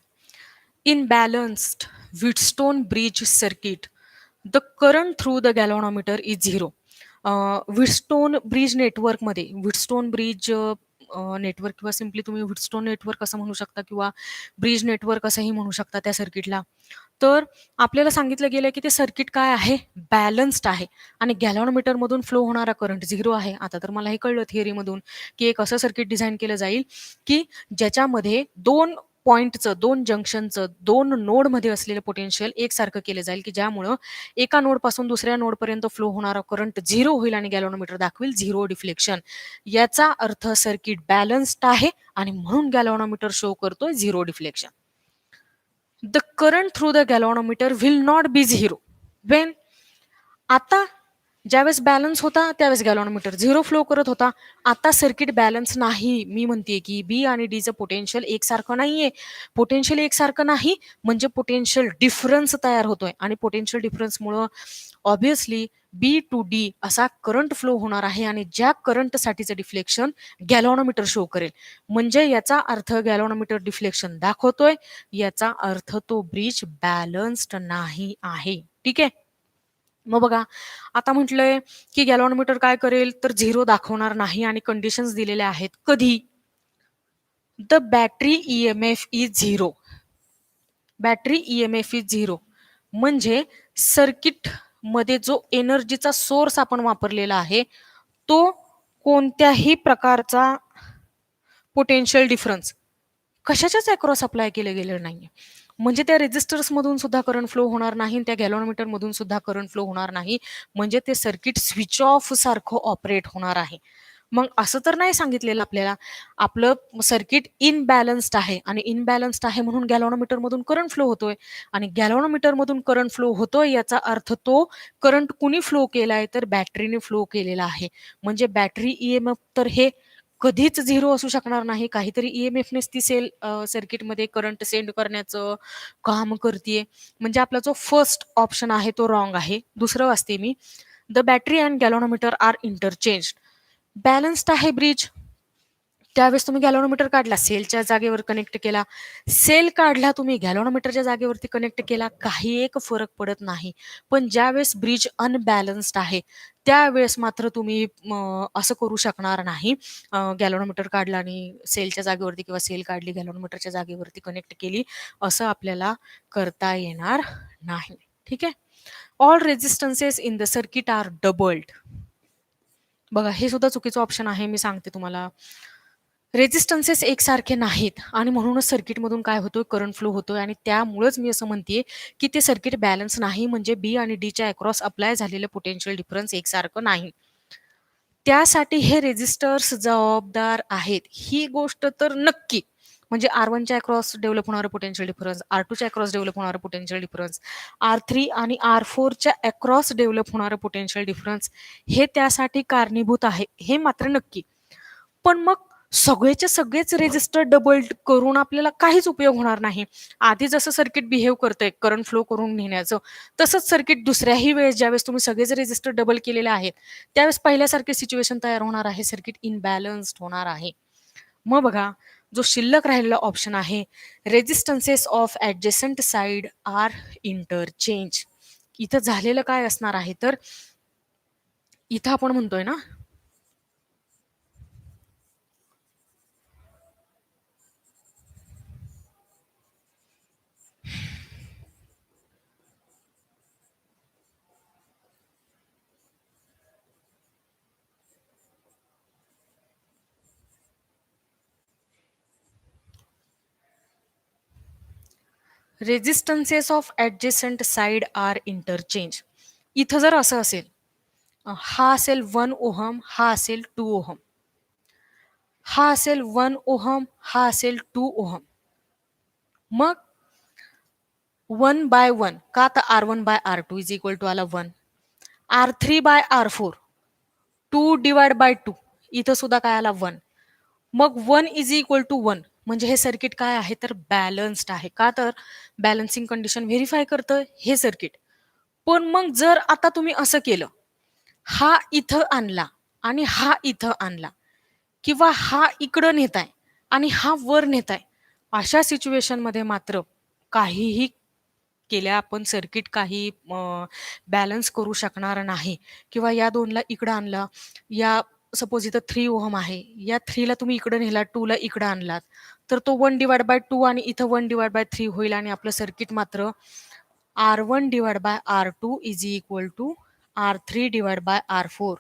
[SPEAKER 1] In balanced Wheatstone bridge circuit, the current through the galvanometer is 0. Wheatstone bridge नेटवर्कमध्ये व्हीटस्टोन ब्रिज नेटवर्क किंवा सिम्पली तुम्ही व्हीटस्टोन नेटवर्क असं म्हणू शकता किंवा ब्रिज नेटवर्क असंही म्हणू शकता त्या सर्किटला. तर आपल्याला सांगितलं गेलं की ते सर्किट काय आहे? बॅलन्स्ड आहे आणि गॅलव्हॅनोमीटरमधून फ्लो होणारा करंट 0 आहे. आता तर मला हे कळलं थिअरीमधून की एक असं सर्किट डिझाईन केलं जाईल की ज्याच्यामध्ये 2 पॉइंटचं, 2 जंक्शनचं, 2 नोडमध्ये असलेलं पोटेन्शियल एकसारखं केलं जाईल की ज्यामुळं एका नोडपासून दुसऱ्या नोडपर्यंत फ्लो होणारा करंट 0 होईल आणि गॅलव्हॅनोमीटर दाखवेल 0 डिफ्लेक्शन. याचा अर्थ सर्किट बॅलन्स्ड आहे आणि म्हणून गॅलव्हॅनोमीटर शो करतोय 0 deflection. The current through the galvanometer will not be 0 when आता ज्यावेळेस बॅलन्स होता त्यावेळेस गॅलव्हॅनोमीटर 0 फ्लो करत होता. आता सर्किट बॅलन्स नाही. मी म्हणते की बी आणि डीचं पोटेन्शियल एकसारखं नाहीये. पोटेन्शियल एकसारखं नाही म्हणजे पोटेन्शियल डिफरन्स तयार होतोय आणि पोटेन्शियल डिफरन्समुळं ऑब्व्हियसली बी टू डी असा करंट फ्लो होणार आहे आणि ज्या करंटसाठीचं डिफ्लेक्शन गॅलव्हॅनोमीटर शो करेल. म्हणजे याचा अर्थ गॅलव्हॅनोमीटर डिफ्लेक्शन दाखवतोय. याचा अर्थ तो ब्रिज बॅलन्स्ड नाही आहे. ठीक आहे. मग बघा, आता म्हटलंय की गॅलव्हॅनोमीटर काय करेल तर 0 दाखवणार नाही आणि कंडिशन्स दिलेल्या आहेत. कधी? The battery EMF is 0. Battery EMF is 0 म्हणजे सर्किट मध्ये जो एनर्जीचा सोर्स आपण वापरलेला आहे तो कोणत्याही प्रकारचा पोटेन्शियल डिफरन्स कशाच्याच अक्रॉस अप्लाय केलं गेलं नाहीये. म्हणजे त्या रेजिस्टर्स मधून सुद्धा करंट फ्लो होणार नाही, त्या गॅलव्हॅनोमीटर मधून सुद्धा करंट फ्लो होणार नाही. म्हणजे ते सर्किट स्विच ऑफ सारखं ऑपरेट होणार आहे. मग असं तर नाही सांगितलेलं आपल्याला, आपलं सर्किट इनबॅलन्स्ड आहे आणि इनबॅलन्स्ड आहे म्हणून गॅलव्हॅनोमीटर मधून करंट फ्लो होतोय आणि गॅलव्हॅनोमीटर मधून करंट फ्लो होतोय याचा अर्थ तो करंट कुणी फ्लो केलाय तर बॅटरीने फ्लो केलेला आहे. म्हणजे बॅटरी ईएमएफ तर हे कधीच 0 असू शकणार नाही. काहीतरी ईएमएफनेच ती सेल सर्किटमध्ये करंट सेंड करण्याचं काम करतीये. म्हणजे आपला जो फर्स्ट ऑप्शन आहे तो रॉंग आहे. दुसरं वाचते मी. The battery and galvanometer are interchanged. Balanced आहे ब्रिज. त्यावेळेस तुम्ही गॅलव्हॅनोमीटर काढला, सेलच्या जागेवर कनेक्ट केला. सेल काढला तुम्ही, गॅलव्हॅनोमीटरच्या जागेवरती कनेक्ट केला, काही एक फरक पडत नाही. पण ज्यावेळेस ब्रिज अनबॅलन्स्ड आहे त्यावेळेस मात्र तुम्ही असं करू शकणार नाही. गॅलव्हॅनोमीटर काढला आणि सेलच्या जागेवरती किंवा सेल काढली गॅलव्हॅनोमीटरच्या जागेवरती कनेक्ट केली असं आपल्याला करता येणार नाही. ठीक आहे. All resistances in the circuit are doubled. बघा, हे सुद्धा चुकीचं ऑप्शन आहे. मी सांगते तुम्हाला. रेजिस्टन्सेस एकसारखे नाहीत आणि म्हणूनच सर्किटमधून काय होतोय करंट फ्लो होतोय आणि त्यामुळेच मी असं म्हणतेय की ते सर्किट बॅलन्स नाही म्हणजे बी आणि डीच्या अक्रॉस अप्लाय झालेलं पोटेन्शियल डिफरन्स एकसारखं नाही. त्यासाठी हे रेजिस्टर्स जबाबदार आहेत ही गोष्ट तर नक्की. म्हणजे R1च्या अक्रॉस डेव्हलप होणारं पोटेन्शियल डिफरन्स, R2च्या अक्रॉस डेव्हलप होणारं पोटेन्शियल डिफरन्स, R3 आणि R4च्या अक्रॉस डेव्हलप होणारं पोटेन्शियल डिफरन्स हे त्यासाठी कारणीभूत आहे, हे मात्र नक्की. पण मग सगळेचे सगळेच रेजिस्टर डबल करून आपल्याला काहीच उपयोग होणार नाही. आधी जसं सर्किट बिहेव करतंय करंट फ्लो करून नेण्याचं, तसंच सर्किट दुसऱ्याही वेळेस ज्यावेळेस तुम्ही सगळेच रेजिस्टर डबल केलेले आहेत, त्यावेळेस पहिल्यासारखी सिच्युएशन तयार होणार आहे, सर्किट इनबॅलन्स्ड होणार आहे. मग बघा, जो शिल्लक राहिलेला ऑप्शन आहे, resistances of adjacent side are interchange. इथं झालेलं काय असणार आहे, तर इथं आपण म्हणतोय ना, resistances of adjacent side are interchange. इथं जर असं असेल, हा असेल 1 ओहम, हा असेल 2 ओहम, हा असेल 1 ओहम, हा असेल 2 ओहम. मग 1/1 का, तर R1/R2 इज इक्वल टू आला 1, R3/R4 2/2, इथं सुद्धा काय आला 1. मग 1 इज इक्वल टू 1 म्हणजे हे सर्किट काय आहे, तर बॅलन्स्ड आहे. का, तर बॅलन्सिंग कंडिशन व्हेरीफाय करतं हे सर्किट. पण मग जर आता तुम्ही असं केलं, हा इथं आणला आणि हा इथं आणला, किंवा हा इकडं नेताय आणि हा वर नेताय, अशा सिच्युएशन मध्ये मात्र काहीही केल्या आपण सर्किट काही बॅलन्स करू शकणार नाही. किंवा या दोनला इकडं आणलं, या सपोज इथं 3 ओहम आहे, या 3ला तुम्ही इकडं नेलात, 2ला इकडं आणलात, तर तो 1/2 आणि इथं 1/3 होईल आणि आपलं सर्किट मात्र R1/R2 is equal to R3/R4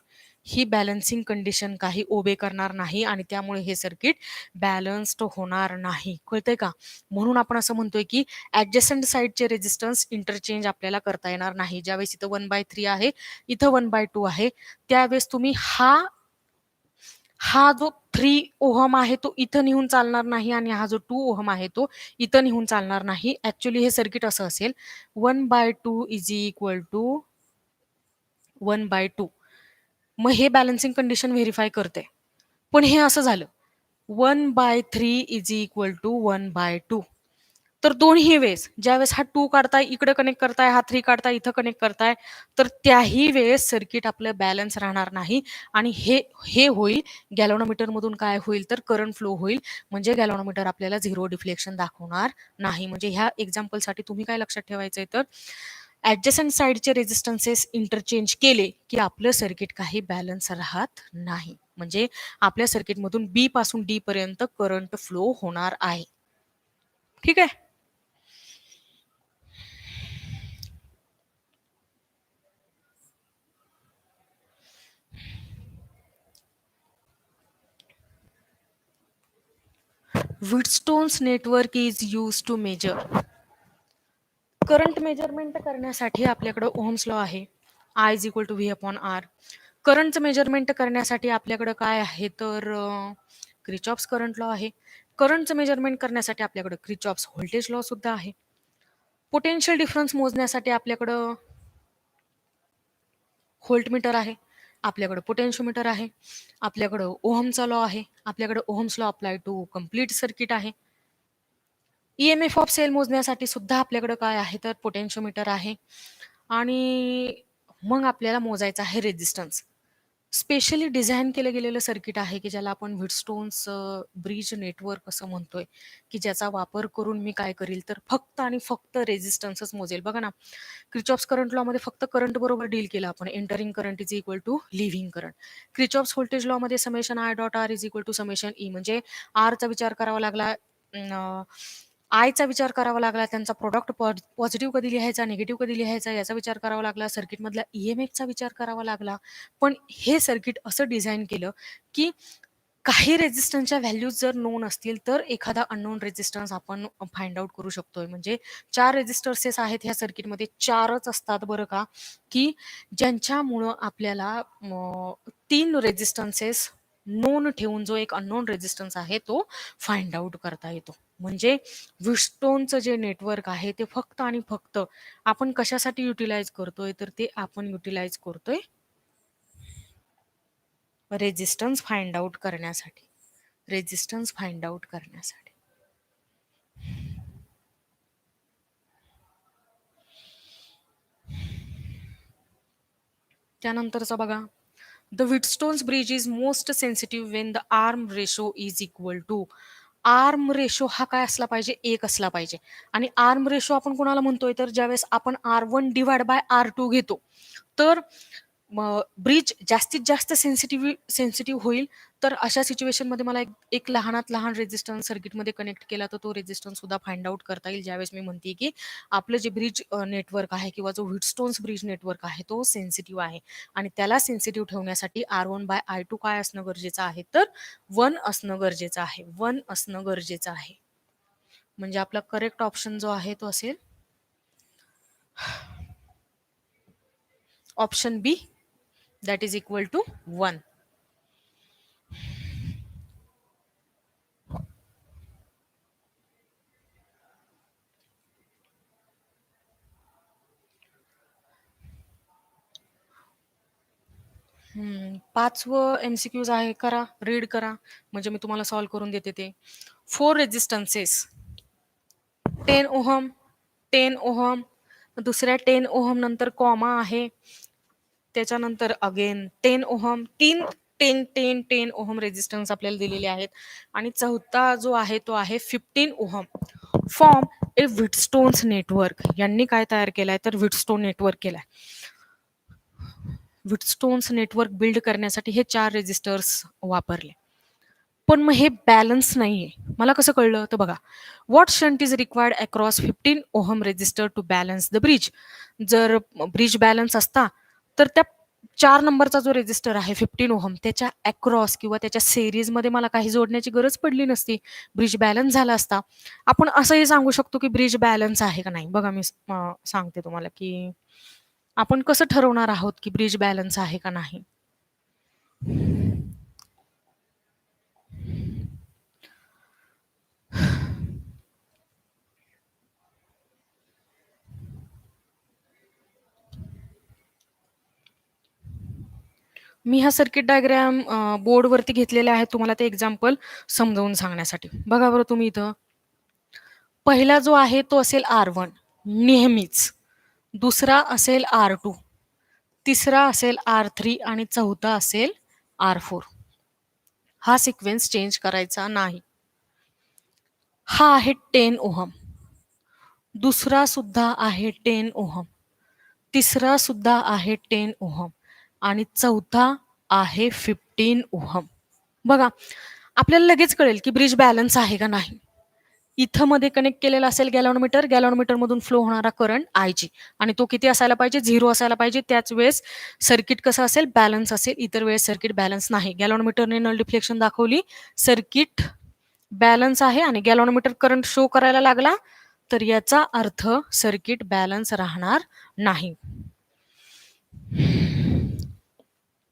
[SPEAKER 1] ही बॅलन्सिंग कंडिशन काही ओबे करणार नाही आणि त्यामुळे हे सर्किट बॅलन्स्ड होणार नाही. कळतंय का? म्हणून आपण असं म्हणतोय की ऍडजसंट साइडचे रेजिस्टन्स इंटरचेंज आपल्याला करता येणार नाही. ज्यावेळेस इथं 1/3 आहे, इथं 1/2 आहे, त्यावेळेस तुम्ही हा जो 3 ओहम आहे तो इथं निहून चालणार नाही आणि हा जो 2 ओहम आहे तो इथं निहून चालणार नाही. ऍक्च्युली हे सर्किट असं असेल, 1/2 इज इक्वल टू 1/2. मग हे बॅलन्सिंग कंडिशन व्हेरीफाय करते. पण हे असं झालं, 1/3 इज इक्वल टू 1/2. तर दोन्ही वेळेस ज्यावेळेस हा 2 काढताय इकडे कनेक्ट करताय, हा 3 काढताय इथं कनेक्ट करताय, तर त्याही वेळेस सर्किट आपलं बॅलन्स राहणार नाही आणि हे हे होईल, गॅल्व्हनोमीटर मधून काय होईल, तर करंट फ्लो होईल. म्हणजे गॅल्व्हनोमीटर आपल्याला झिरो डिफ्लेक्शन दाखवणार नाही. म्हणजे ह्या एक्झाम्पलसाठी तुम्ही काय लक्षात ठेवायचंय, तर ऍडजसंट साइडचे रेजिस्टन्सेस इंटरचेंज केले की आपलं सर्किट काही बॅलन्स राहत नाही. म्हणजे आपल्या सर्किटमधून बी पासून डी पर्यंत करंट फ्लो होणार आहे. ठीक आहे. Wheatstone's network is used to measure. Current measurement करण्यासाठी आपल्याकडे ओहम्स लॉ आहे, I is equal to V upon R. करंटचं मेजरमेंट करण्यासाठी आपल्याकडे काय आहे, तर क्रिचॉप्स करंट लॉ आहे. करंटचं मेजरमेंट करण्यासाठी आपल्याकडे क्रिचॉप्स व्होल्टेज लॉ सुद्धा आहे. पोटेन्शियल डिफरन्स मोजण्यासाठी आपल्याकडं व्होल्टमीटर आहे, आपल्याकडे पोटेन्शियोमीटर आहे, आपल्याकडं ओहमचा लॉ आहे, आपल्याकडे Ohm's law apply to complete circuit आहे. EMF ऑफ सेल मोजण्यासाठी सुद्धा आपल्याकडे काय आहे, तर पोटेन्शियोमीटर आहे. आणि मग आपल्याला मोजायचा आहे रेजिस्टन्स. स्पेशली डिझाईन केलं गेलेलं सर्किट आहे की ज्याला आपण व्हीटस्टोन्स ब्रिज नेटवर्क असं म्हणतोय, की ज्याचा वापर करून मी काय करील, तर फक्त आणि फक्त रेजिस्टन्सच मोजेल. बघा ना, क्रिचॉप्स करंट लॉ मध्ये फक्त करंट बरोबर डील केला आपण, entering current is equal to leaving current. Kirchhoff's voltage law मध्ये summation I dot R is equal to summation E, म्हणजे आरचा विचार करावा लागला, आयचा विचार करावा लागला, त्यांचा प्रोडक्ट पॉझिटिव्ह कधी लिहायचा, निगेटिव्ह कधी लिहायचा याचा विचार करावा लागला, सर्किटमधला EMFचा विचार करावा लागला. पण हे सर्किट असं डिझाईन केलं की काही रेजिस्टन्सच्या व्हॅल्यूज जर नोन असतील तर एखादा अननोन रेजिस्टन्स आपण फाइंड आउट करू शकतोय. म्हणजे 4 रेजिस्टन्सेस आहेत ह्या सर्किटमध्ये, 4च असतात बरं का, की ज्यांच्यामुळं आपल्याला 3 रेजिस्टन्सेस नोन ठेवून जो एक अननोन रेझिस्टन्स आहे तो फाइंड आउट करता येतो. म्हणजे व्हीटस्टोनचं जे नेटवर्क आहे ते फक्त आणि फक्त आपण कशासाठी युटिलाइज करतोय, तर ते आपण युटिलाइज करतोय रेझिस्टन्स फाइंड आउट करण्यासाठी. रेझिस्टन्स फाइंड आउट करण्यासाठी. त्यानंतरचा बघा, the Wheatstone's bridge is most sensitive when the arm ratio is equal to. Arm ratio हा काय असला पाहिजे, 1 असला पाहिजे. आणि आर्म रेशो आपण कोणाला म्हणतोय, तर ज्यावेळेस आपण R1 डिवाइड बाय R2 घेतो, तर ब्रिज जास्तीत जास्त सेन्सिटिव्ह होईल. तर अशा सिच्युएशनमध्ये मला एक एक लहानात लहान रेझिस्टन्स सर्किटमध्ये कनेक्ट केला तर तो रेझिस्टन्स सुद्धा फाइंड आउट करता येईल. ज्यावेळेस मी म्हणते की आपलं जे ब्रिज नेटवर्क आहे किंवा जो व्हीटस्टोन्स ब्रिज नेटवर्क आहे तो सेन्सिटिव्ह आहे, आणि त्याला सेन्सिटिव्ह ठेवण्यासाठी R1/I2 काय असणं गरजेचं आहे, तर 1 असणं गरजेचं आहे. 1 असणं गरजेचं आहे. म्हणजे आपला करेक्ट ऑप्शन जो आहे तो असेल option B, that is equal to 1. पाचवं MCQs आहे, करा, रीड करा, म्हणजे मी तुम्हाला सॉल्व्ह करून देते ते. 4 रेजिस्टन्सेस, 10 ओहम, 10 ओहम, दुसऱ्या 10 ओहम नंतर कॉमा आहे, त्याच्यानंतर अगेन 10 ओहम, 10 ओहम रेजिस्टन्स आपल्याला दिलेले आहेत. आणि चौथा जो आहे तो आहे 15 ओहम. फॉर्म ए व्हीटस्टोन्स नेटवर्क. यांनी काय तयार केलाय, तर व्हीटस्टोन नेटवर्क केलाय. व्हीटस्टोन्स नेटवर्क बिल्ड करण्यासाठी हे 4 रेजिस्टर्स वापरले. पण मग हे बॅलन्स नाहीये. मला कसं कळलं, तर बघा, what shunt is required across 15 ohm resistor to balance the bridge. जर ब्रिज बॅलन्स असता तर त्या 4 नंबरचा जो रेजिस्टर आहे 15 ओहम त्याच्या अक्रॉस किंवा त्याच्या सेरीजमध्ये मला काही जोडण्याची गरज पडली नसती. ब्रिज बॅलन्स झाला असता. आपण असंही सांगू शकतो की ब्रिज बॅलन्स आहे का नाही. बघा, मी सांगते तुम्हाला की आपण कसं ठरवणार आहोत की ब्रिज बॅलन्स आहे का नाही. मी हा सर्किट डायग्राम बोर्डवरती घेतलेले आहे, तुम्हाला ते एक्झाम्पल समजावून सांगण्यासाठी. बघा बरं तुम्ही इथं, पहिला जो आहे तो असेल R1 नेहमीच, दुसरा असेल R2, तिसरा असेल R3 आणि चौथा असेल R4. हा सिक्वेन्स चेंज करायचा नाही. हा आहे 10 ओहम, दुसरा सुद्धा आहे 10 ओहम, तिसरा सुद्धा आहे 10 ओहम आणि चौथा आहे 15 ओहम. बघा, आपल्याला लगेच कळेल की ब्रिज बॅलन्स आहे का नाही. इथं मध्ये कनेक्ट केलेला असेल गॅलॉनमीटर, गॅलॉनमीटर मधून फ्लो होणारा करंट IG, आणि तो किती असायला पाहिजे, 0 असायला पाहिजे. त्याच वेळेस सर्किट कसं असेल, बॅलन्स असेल. इतर वेळेस सर्किट बॅलन्स नाही. गॅलॉनमीटरने नल डिफ्लेक्शन दाखवली, सर्किट बॅलन्स आहे, आणि गॅलॉनमीटर करंट शो करायला लागला तर याचा अर्थ सर्किट बॅलन्स राहणार नाही.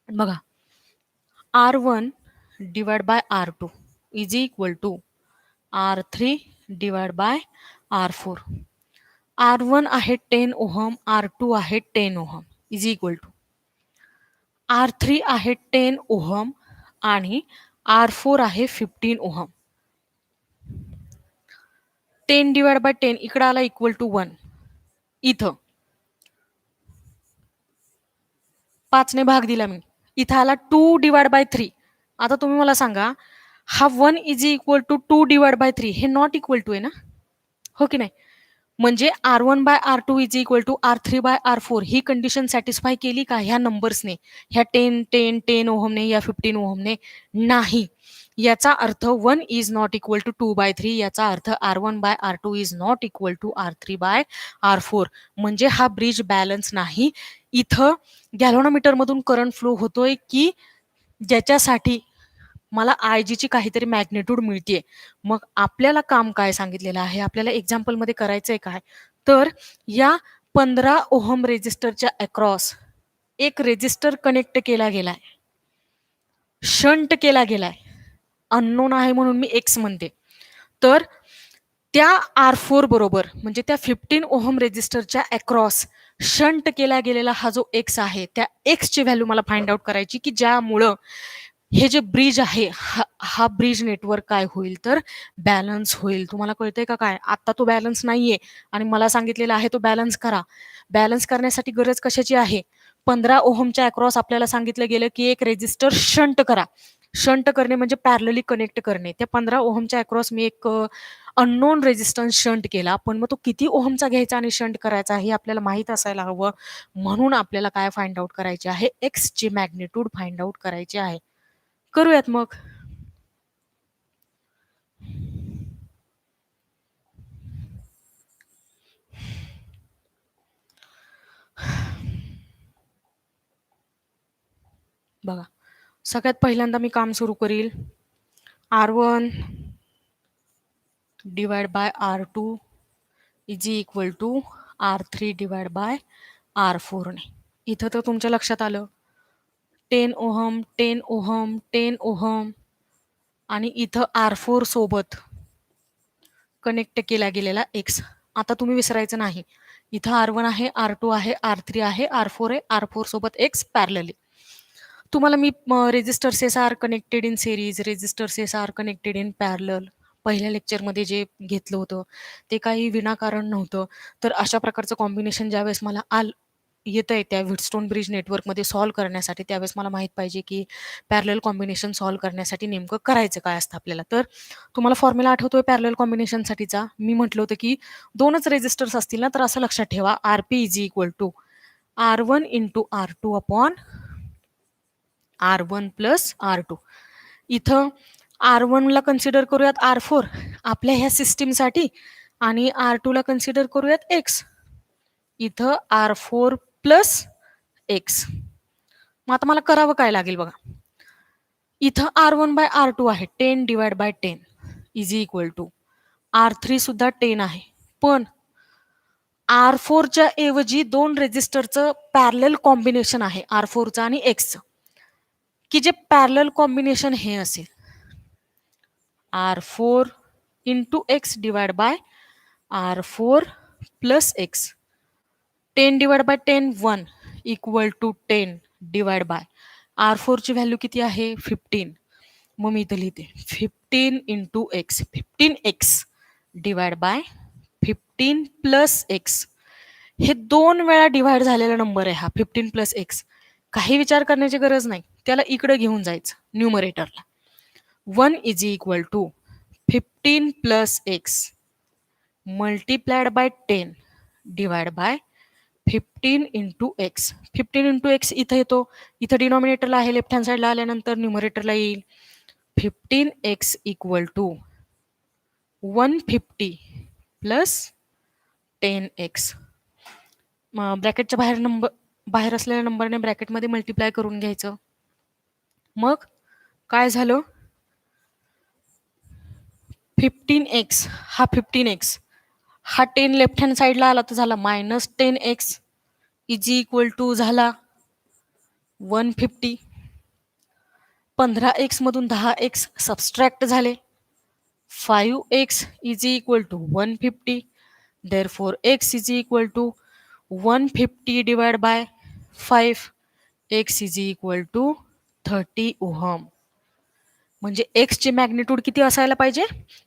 [SPEAKER 1] बघा, R1 divide by R2 is equal to R3 divide by R4. R1 आहे 10 ओहम, R2 आहे 10 ohm is equal to R3 आहे 10 ओहम आणि R4 आहे 15 ओहम. 10 डिवाइड बाय 10 इकडे आला इक्वल टू 1. इथं 5 ने भाग दिला मी, इथं आला 2 डिवाइड बाय 3. आता तुम्ही मला सांगा, हा 1 is equal to 2 divide by 3 हे नॉट इक्वल टू आहे ना, हो की नाही. म्हणजे R1/R2 is equal to R3/R4 ही कंडिशन सॅटिस्फाय केली का ह्या नंबर्सने, ह्या 10 ओहमने, या 15 ओहमने? नाही. याचा अर्थ 1 इज नॉट इक्वल टू 2/3. याचा अर्थ R1/R2 is not equal to R3/R4. म्हणजे हा ब्रिज बॅलन्स नाही. इथं गॅल्व्हनोमीटर मधून करंट फ्लो होतोय की ज्याच्यासाठी मला IG ची काहीतरी मॅग्निट्यूड मिळतेय. मग आपल्याला काम काय सांगितलेलं आहे, आपल्याला एक्झाम्पलमध्ये करायचंय काय, तर या 15 ओहम रेजिस्टरच्या अक्रॉस एक रेजिस्टर कनेक्ट केला गेलाय. शंट केला गेलाय. अननोन आहे म्हणून मी एक्स म्हणते. तर त्या R4 बरोबर म्हणजे त्या 15 ओहम रेजिस्टरच्या अक्रॉस शंट केला गेलेला हा जो एक्स आहे, त्या एक्सची व्हॅल्यू मला फाइंड आउट करायची, की ज्यामुळं हे जे ब्रिज आहे हा ब्रिज नेटवर्क काय होईल तर बॅलन्स होईल. तुम्हाला कळतंय का काय? आता तो बॅलन्स नाहीये आणि मला सांगितलेलं आहे तो बॅलन्स करा. बॅलन्स करण्यासाठी गरज कशाची आहे? 15 ओहमच्या अक्रॉस आपल्याला सांगितलं गेलं की एक रेजिस्टर शंट करा. शंट करणे म्हणजे पॅरलली कनेक्ट करणे. त्या 15 ओहमच्या अक्रॉस मी एक अननोन रेजिस्टन्स शंट केला. पण मग तो किती ओहमचा घ्यायचा आणि शंट करायचा हे आपल्याला माहित असायला हवं. म्हणून आपल्याला काय फाइंड आउट करायचे आहे? एक्सची मॅग्निट्यूड फाइंड आउट करायची आहे. करूयात मग. बघा, सगळ्यात पहिल्यांदा मी काम सुरू करील. R1 divide by R2 is equal to R3 divide by R4 ने. इथं तर तुमच्या लक्षात आलं 10 ओहम 10 ओहम 10 ओहम आणि इथं R4 सोबत कनेक्ट केला गेलेला एक्स. आता तुम्ही विसरायचं नाही, इथं R1 आहे, R2 आहे, R3 आहे, R4 आहे, R4 सोबत एक्स पॅरलली. तुम्हाला मी resistors are connected in series, resistors are connected in parallel पहिल्या लेक्चरमध्ये जे घेतलं होतं ते काही विनाकारण नव्हतं. तर अशा प्रकारचं कॉम्बिनेशन ज्यावेळेस मला येतंय त्या व्हीटस्टोन ब्रिज नेटवर्कमध्ये सॉल्व्ह करण्यासाठी, त्यावेळेस मला माहित पाहिजे की पॅरलल कॉम्बिनेशन सॉल्व्ह करण्यासाठी नेमकं करायचं काय असतं आपल्याला. तर तुम्हाला फॉर्म्युला आठवतोय पॅरलल कॉम्बिनेशनसाठीचा? मी म्हटलं होतं की दोनच रेजिस्टर्स असतील ना तर असं लक्षात ठेवा, RP is equal to R1 into R2 upon R1 plus R2. इथं R1 ला कन्सिडर करूयात R4 आपल्या ह्या सिस्टीमसाठी आणि R2 ला कन्सिडर करूयात X. इथं R4 प्लस X. मग आता मला करावं काय लागेल बघा. इथं R1 बाय R2 आहे 10 divide by 10 is equal to R3 सुद्धा 10 आहे. पण R4च्या ऐवजी दोन रेजिस्टरचं पॅरलल कॉम्बिनेशन आहे R4चं आणि Xचं, की जे पॅरलल कॉम्बिनेशन हे असेल R4 into x divide by R4 plus x. 10 divide by 10 1 equal to 10 divide by R4 ची व्हॅल्यू किती आहे 15. मग मी इथं लिहिते 15 into x 15x divide by 15 plus x. हे 2 वेळा डिवाइड झालेला नंबर आहे हा 15 प्लस एक्स. काही विचार करण्याची गरज नाही, त्याला इकडे घेऊन जायचं न्यूमरेटरला. 1 is equal to 15 plus x multiplied by 10 divide by 15 into x. 15 into x इथं येतो, इथं डिनॉमिनेटरला आहे, लेफ्ट हँड साईडला आल्यानंतर न्यूमरेटरला येईल 15x equal to 150 plus 10x. ब्रॅकेटच्या बाहेर असलेल्या नंबरने ब्रॅकेटमध्ये मल्टिप्लाय करून घ्यायचं. मग काय झालं 15x हा 15x हा 10 लेफ्ट हँड साईडला आला तर झाला minus 10x is equal to झाला 150. 15x मधून 10x सबस्ट्रॅक्ट झाले 5x is equal to 150. Therefore x is equal to 150 divide by 5. x is equal to 30 ohm. म्हणजे एक्स ची मॅग्निट्यूड किती असायला पाहिजे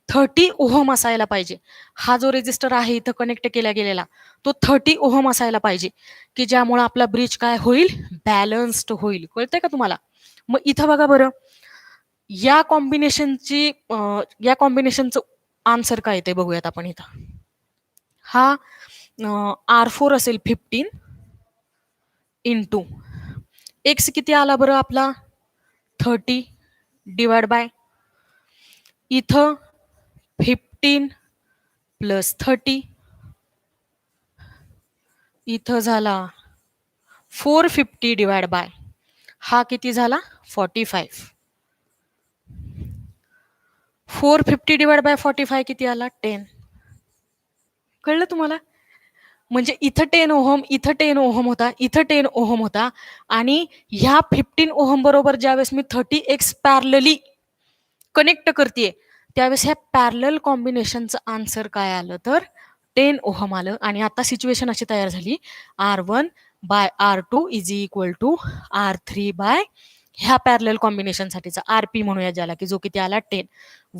[SPEAKER 1] 30 ओहम असायला पाहिजे. हा जो रेजिस्टर आहे इथं कनेक्ट केला गेलेला तो 30 ओहम असायला पाहिजे, की ज्यामुळे आपला ब्रिज काय होईल बॅलन्स्ड होईल. कळतंय का तुम्हाला? मग इथं बघा बरं या कॉम्बिनेशनचं आन्सर काय येते बघूयात आपण. इथं हा R4 असेल 15 इंटू एक्स किती आला बरं आपला 30 डिवाइड बाय इथं 15 प्लस 30 इथं झाला 450 डिवाइड बाय हा किती झाला 45. 450 डिवाइड बाय 45 किती आला 10. कळलं तुम्हाला? म्हणजे इथं 10 ओहम, इथं 10 ओहम होता, इथं 10 ओहम होता आणि ह्या 15 ओहम बरोबर ज्यावेळेस मी 30x पॅरलली कनेक्ट करतेय, त्यावेळेस ह्या पॅरलल कॉम्बिनेशनचं आन्सर काय आलं तर 10 ओहम आलं. आणि आता सिच्युएशन अशी तयार झाली, R1 by R2 is equal to R3 by ह्या पॅरलल कॉम्बिनेशनसाठीचा RP म्हणूया ज्याला, की जो किती आला 10.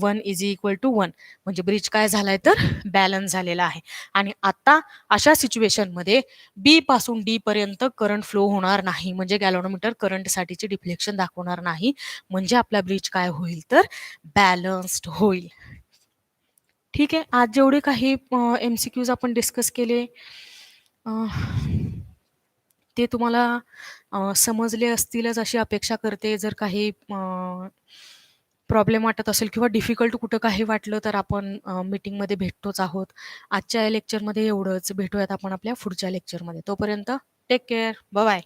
[SPEAKER 1] 1 इज इक्वल टू 1 म्हणजे ब्रिज काय झालाय तर बॅलन्स झालेला आहे. आणि आता अशा सिच्युएशनमध्ये बी पासून डी पर्यंत करंट फ्लो होणार नाही, म्हणजे गॅल्व्हनोमीटर करंटसाठीचे डिफ्लेक्शन दाखवणार नाही, म्हणजे आपला ब्रिज काय होईल तर बॅलन्स्ड होईल. ठीक आहे. आज जेवढे काही MCQs आपण डिस्कस केले ते तुम्हाला समजले असतीलच अशी अपेक्षा करते. जर काही प्रॉब्लेम वाटत असेल किंवा डिफिकल्ट कुठं काही वाटलं तर आपण मीटिंगमध्ये भेटतोच आहोत. आजच्या या लेक्चरमध्ये एवढंच. भेटूयात आपण आपल्या पुढच्या लेक्चरमध्ये. तोपर्यंत टेक केअर. Bye bye.